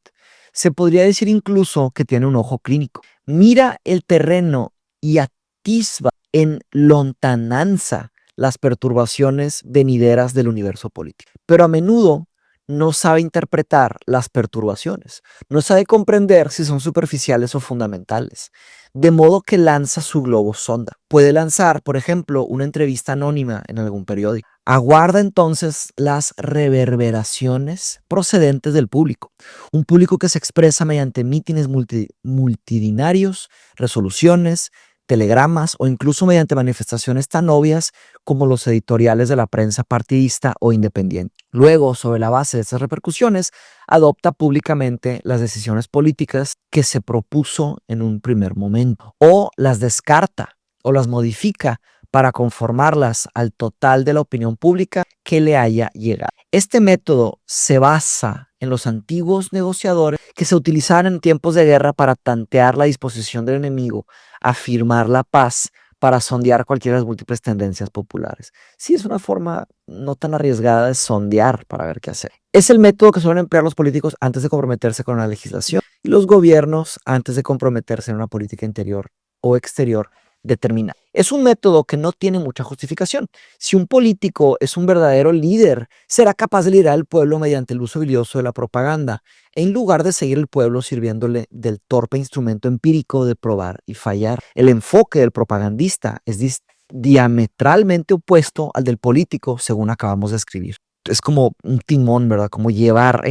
Se podría decir incluso que tiene un ojo clínico. Mira el terreno y atisba en lontananza las perturbaciones venideras del universo político. Pero a menudo no sabe interpretar las perturbaciones, no sabe comprender si son superficiales o fundamentales, de modo que lanza su globo sonda. Puede lanzar, por ejemplo, una entrevista anónima en algún periódico. Aguarda entonces las reverberaciones procedentes del público, un público que se expresa mediante mítines multitudinarios, resoluciones, telegramas o incluso mediante manifestaciones tan obvias como los editoriales de la prensa partidista o independiente. Luego, sobre la base de estas repercusiones, adopta públicamente las decisiones políticas que se propuso en un primer momento, o las descarta o las modifica para conformarlas al total de la opinión pública que le haya llegado. Este método se basa en los antiguos negociadores que se utilizaban en tiempos de guerra para tantear la disposición del enemigo, afirmar la paz, para sondear cualquiera de las múltiples tendencias populares. Sí, es una forma no tan arriesgada de sondear para ver qué hacer. Es el método que suelen emplear los políticos antes de comprometerse con la legislación y los gobiernos antes de comprometerse en una política interior o exterior determinada. Es un método que no tiene mucha justificación. Si un político es un verdadero líder, será capaz de liderar al pueblo mediante el uso habilidoso de la propaganda, en lugar de seguir el pueblo sirviéndole del torpe instrumento empírico de probar y fallar. El enfoque del propagandista es diametralmente opuesto al del político, según acabamos de escribir. es como un timón, ¿verdad? Como llevar,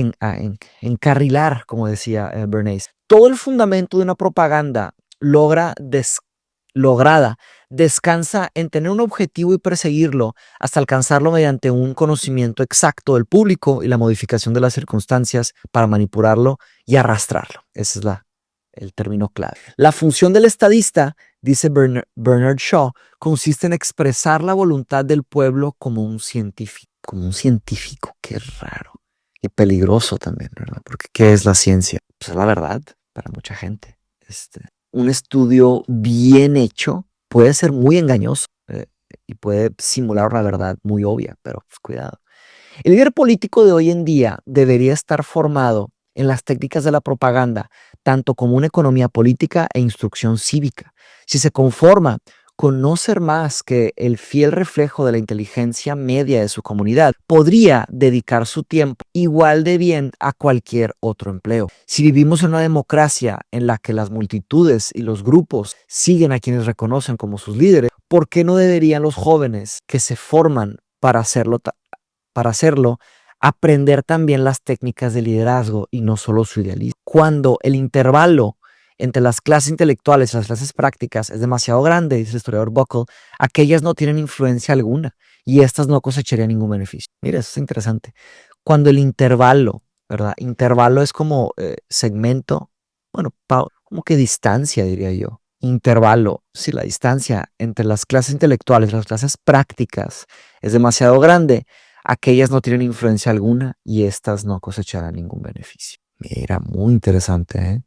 encarrilar, como decía Bernays. Todo el fundamento de una propaganda lograda descansa en tener un objetivo y perseguirlo hasta alcanzarlo mediante un conocimiento exacto del público y la modificación de las circunstancias para manipularlo y arrastrarlo. Ese es el término clave. La función del estadista, dice Bernard Shaw, consiste en expresar la voluntad del pueblo como un científico. Como un científico, qué raro y peligroso también, ¿verdad? Porque ¿qué es la ciencia? Pues es la verdad para mucha gente. Un estudio bien hecho puede ser muy engañoso y puede simular una verdad muy obvia, pero pues, cuidado. El líder político de hoy en día debería estar formado en las técnicas de la propaganda, tanto como una economía política e instrucción cívica. Si se conforma con no ser más que el fiel reflejo de la inteligencia media de su comunidad, podría dedicar su tiempo igual de bien a cualquier otro empleo. Si vivimos en una democracia en la que las multitudes y los grupos siguen a quienes reconocen como sus líderes, ¿por qué no deberían los jóvenes que se forman para hacerlo, aprender también las técnicas de liderazgo y no solo su idealismo? Cuando el intervalo entre las clases intelectuales y las clases prácticas es demasiado grande, dice el historiador Buckle, aquellas no tienen influencia alguna y estas no cosecharían ningún beneficio. Mira, eso es interesante. Cuando el intervalo, ¿verdad? Intervalo es como segmento, bueno, como que distancia, diría yo. Intervalo, si la distancia entre las clases intelectuales y las clases prácticas es demasiado grande, aquellas no tienen influencia alguna y estas no cosecharán ningún beneficio. Mira, muy interesante, ¿eh?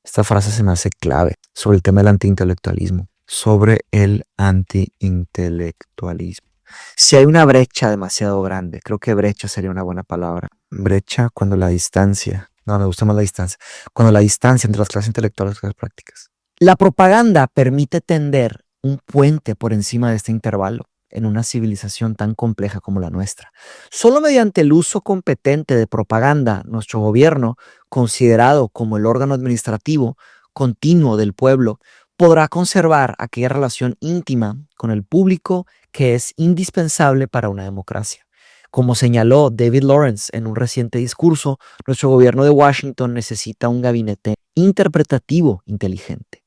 Esta frase se me hace clave sobre el tema del antiintelectualismo. Sobre el antiintelectualismo. Si hay una brecha demasiado grande, creo que brecha sería una buena palabra. Brecha cuando la distancia, no, me gusta más la distancia, cuando la distancia entre las clases intelectuales y las clases prácticas. La propaganda permite tender un puente por encima de este intervalo en una civilización tan compleja como la nuestra. Solo mediante el uso competente de propaganda, nuestro gobierno, considerado como el órgano administrativo continuo del pueblo, podrá conservar aquella relación íntima con el público que es indispensable para una democracia. Como señaló David Lawrence en un reciente discurso, nuestro gobierno de Washington necesita un gabinete interpretativo inteligente.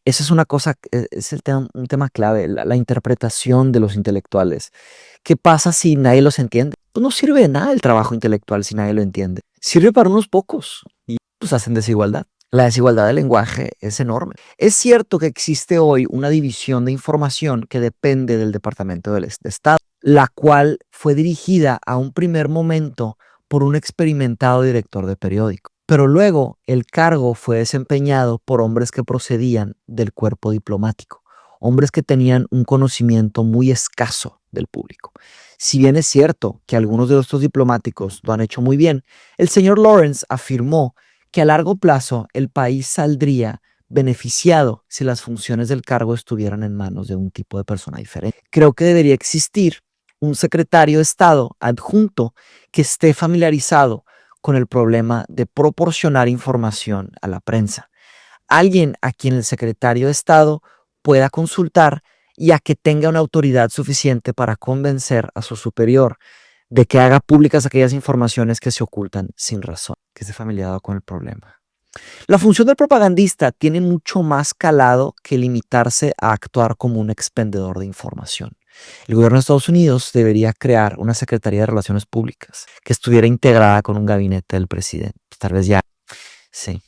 Esa es una cosa, es un tema clave, la interpretación de los intelectuales. ¿Qué pasa si nadie los entiende? Pues no sirve de nada el trabajo intelectual si nadie lo entiende. Sirve para unos pocos y pues hacen desigualdad. La desigualdad del lenguaje es enorme. Es cierto que existe hoy una división de información que depende del Departamento de Estado, la cual fue dirigida a un primer momento por un experimentado director de periódico. Pero luego el cargo fue desempeñado por hombres que procedían del cuerpo diplomático, hombres que tenían un conocimiento muy escaso del público. Si bien es cierto que algunos de estos diplomáticos lo han hecho muy bien, el señor Lawrence afirmó que a largo plazo el país saldría beneficiado si las funciones del cargo estuvieran en manos de un tipo de persona diferente. Creo que debería existir un secretario de Estado adjunto que esté familiarizado con el problema de proporcionar información a la prensa. Alguien a quien el secretario de Estado pueda consultar y a que tenga una autoridad suficiente para convencer a su superior de que haga públicas aquellas informaciones que se ocultan sin razón, que esté familiarizado con el problema. La función del propagandista tiene mucho más calado que limitarse a actuar como un expendedor de información. El gobierno de Estados Unidos debería crear una Secretaría de Relaciones Públicas que estuviera integrada con un gabinete del presidente. Tal vez ya, sí.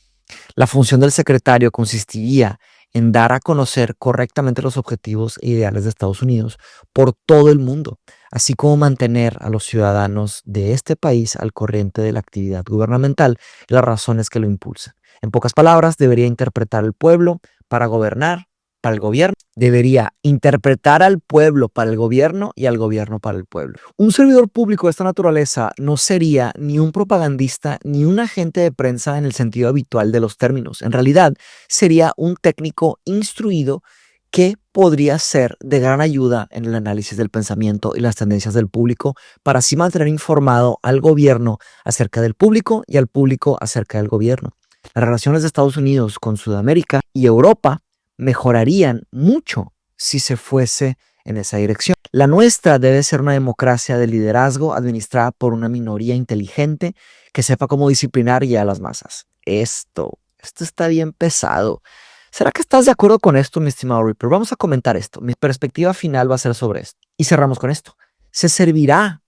La función del secretario consistiría en dar a conocer correctamente los objetivos e ideales de Estados Unidos por todo el mundo, así como mantener a los ciudadanos de este país al corriente de la actividad gubernamental y las razones que lo impulsan. En pocas palabras, debería interpretar al pueblo para gobernar, para el gobierno. Debería interpretar al pueblo para el gobierno y al gobierno para el pueblo. Un servidor público de esta naturaleza no sería ni un propagandista ni un agente de prensa en el sentido habitual de los términos. En realidad, sería un técnico instruido que podría ser de gran ayuda en el análisis del pensamiento y las tendencias del público para así mantener informado al gobierno acerca del público y al público acerca del gobierno. Las relaciones de Estados Unidos con Sudamérica y Europa mejorarían mucho si se fuese en esa dirección. La nuestra debe ser una democracia de liderazgo administrada por una minoría inteligente que sepa cómo disciplinar y a las masas. Esto está bien pesado. ¿Será que estás de acuerdo con esto, mi estimado Reaper? Vamos a comentar esto. Mi perspectiva final va a ser sobre esto. Y cerramos con esto. ¿Se serviría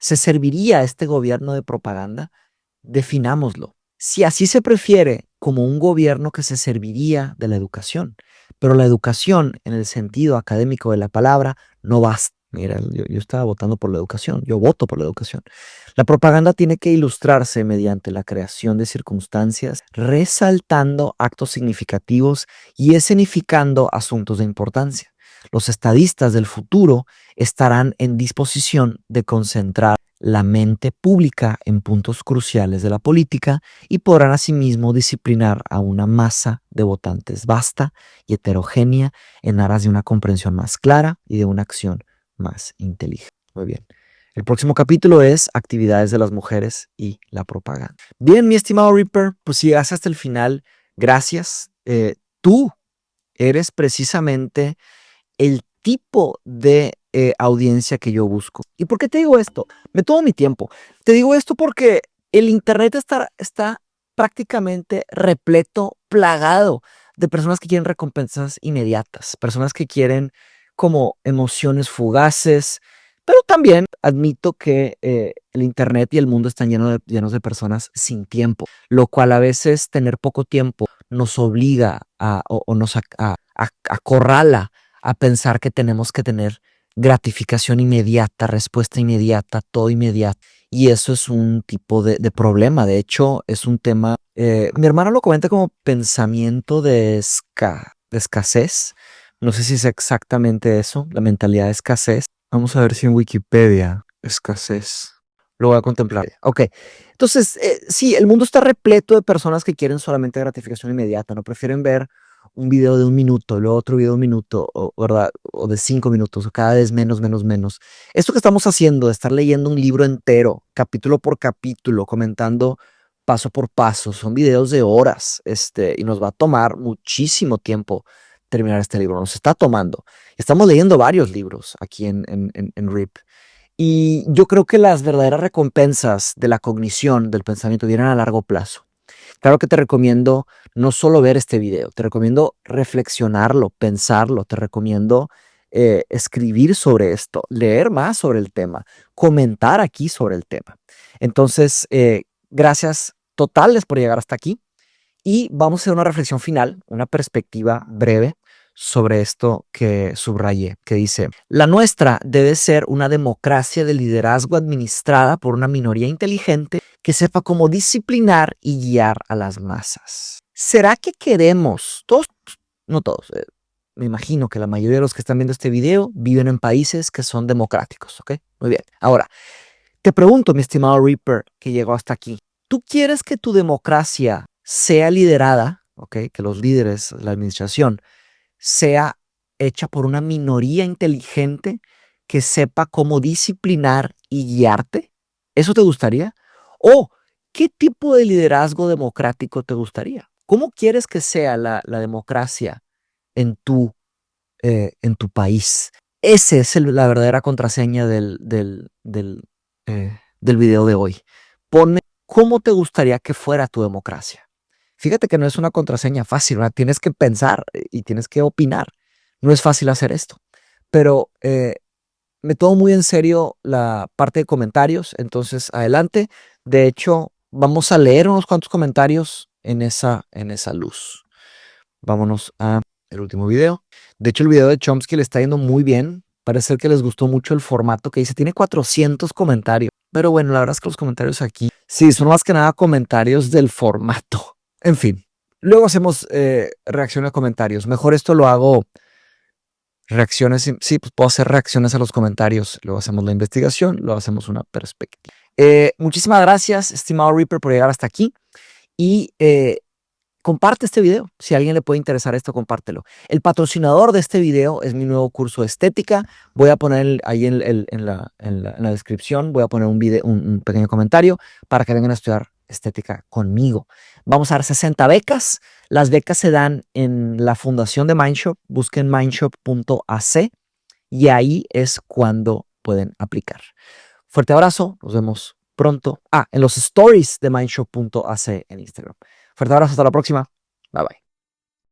este gobierno de propaganda? Definámoslo. Si así se prefiere, como un gobierno que se serviría de la educación. Pero la educación, en el sentido académico de la palabra, no basta. Mira, yo estaba votando por la educación. Yo voto por la educación. La propaganda tiene que ilustrarse mediante la creación de circunstancias, resaltando actos significativos y escenificando asuntos de importancia. Los estadistas del futuro estarán en disposición de concentrar la mente pública en puntos cruciales de la política y podrán asimismo disciplinar a una masa de votantes vasta y heterogénea en aras de una comprensión más clara y de una acción más inteligente. Muy bien. El próximo capítulo es actividades de las mujeres y la propaganda. Bien, mi estimado Reaper, pues si llegaste hasta el final, gracias. Tú eres precisamente el tipo de audiencia que yo busco. ¿Y por qué te digo esto? Me tomo mi tiempo. Te digo esto porque el Internet está prácticamente repleto, plagado de personas que quieren recompensas inmediatas, personas que quieren como emociones fugaces, pero también admito que el Internet y el mundo están llenos de personas sin tiempo, lo cual a veces tener poco tiempo nos obliga o nos acorrala a pensar que tenemos que tener gratificación inmediata, respuesta inmediata, todo inmediato. Y eso es un tipo de problema. De hecho, es un tema, mi hermano lo comenta como pensamiento de escasez. No sé si es exactamente eso, la mentalidad de escasez. Vamos a ver si en Wikipedia, escasez. Lo voy a contemplar. Ok, entonces, sí, el mundo está repleto de personas que quieren solamente gratificación inmediata, no prefieren ver un video de 1 minuto, luego otro video de 1 minuto, ¿verdad? O de 5 minutos, o cada vez menos, menos, menos. Esto que estamos haciendo, de estar leyendo un libro entero, capítulo por capítulo, comentando paso por paso, son videos de horas, y nos va a tomar muchísimo tiempo terminar este libro, nos está tomando. Estamos leyendo varios libros aquí en RIP. Y yo creo que las verdaderas recompensas de la cognición, del pensamiento, vienen a largo plazo. Claro que te recomiendo no solo ver este video, te recomiendo reflexionarlo, pensarlo, te recomiendo escribir sobre esto, leer más sobre el tema, comentar aquí sobre el tema. Entonces, gracias totales por llegar hasta aquí y vamos a hacer una reflexión final, una perspectiva breve sobre esto que subrayé, que dice: la nuestra debe ser una democracia de liderazgo administrada por una minoría inteligente que sepa cómo disciplinar y guiar a las masas. ¿Será que queremos, todos, no todos, me imagino que la mayoría de los que están viendo este video viven en países que son democráticos, ¿ok? Muy bien. Ahora, te pregunto, mi estimado Reaper, que llegó hasta aquí, ¿tú quieres que tu democracia sea liderada, ¿ok? Que los líderes, la administración, sea hecha por una minoría inteligente que sepa cómo disciplinar y guiarte? ¿Eso te gustaría? ¿O qué tipo de liderazgo democrático te gustaría? ¿Cómo quieres que sea la democracia en tu país? Esa es la verdadera contraseña del video de hoy. Ponme cómo te gustaría que fuera tu democracia. Fíjate que no es una contraseña fácil, ¿verdad? Tienes que pensar y tienes que opinar. No es fácil hacer esto, pero me tomo muy en serio la parte de comentarios, entonces adelante. De hecho, vamos a leer unos cuantos comentarios en esa luz. Vámonos a el último video. De hecho, el video de Chomsky le está yendo muy bien. Parece ser que les gustó mucho el formato que dice. Tiene 400 comentarios. Pero bueno, la verdad es que los comentarios aquí, sí, son más que nada comentarios del formato. En fin, luego hacemos reacción a comentarios. Mejor esto lo hago reacciones. Sí, pues puedo hacer reacciones a los comentarios. Luego hacemos la investigación, luego hacemos una perspectiva. Muchísimas gracias, estimado Reaper, por llegar hasta aquí. Y comparte este video. Si a alguien le puede interesar esto, compártelo. El patrocinador de este video es mi nuevo curso de estética. Voy a poner ahí en la descripción, voy a poner un pequeño comentario para que vengan a estudiar estética conmigo. Vamos a dar 60 becas. Las becas se dan en la fundación de Mindshop. Busquen mindshop.ac y ahí es cuando pueden aplicar. Fuerte abrazo, nos vemos pronto. En los stories de mindshow.ac en Instagram. Fuerte abrazo, hasta la próxima. Bye bye.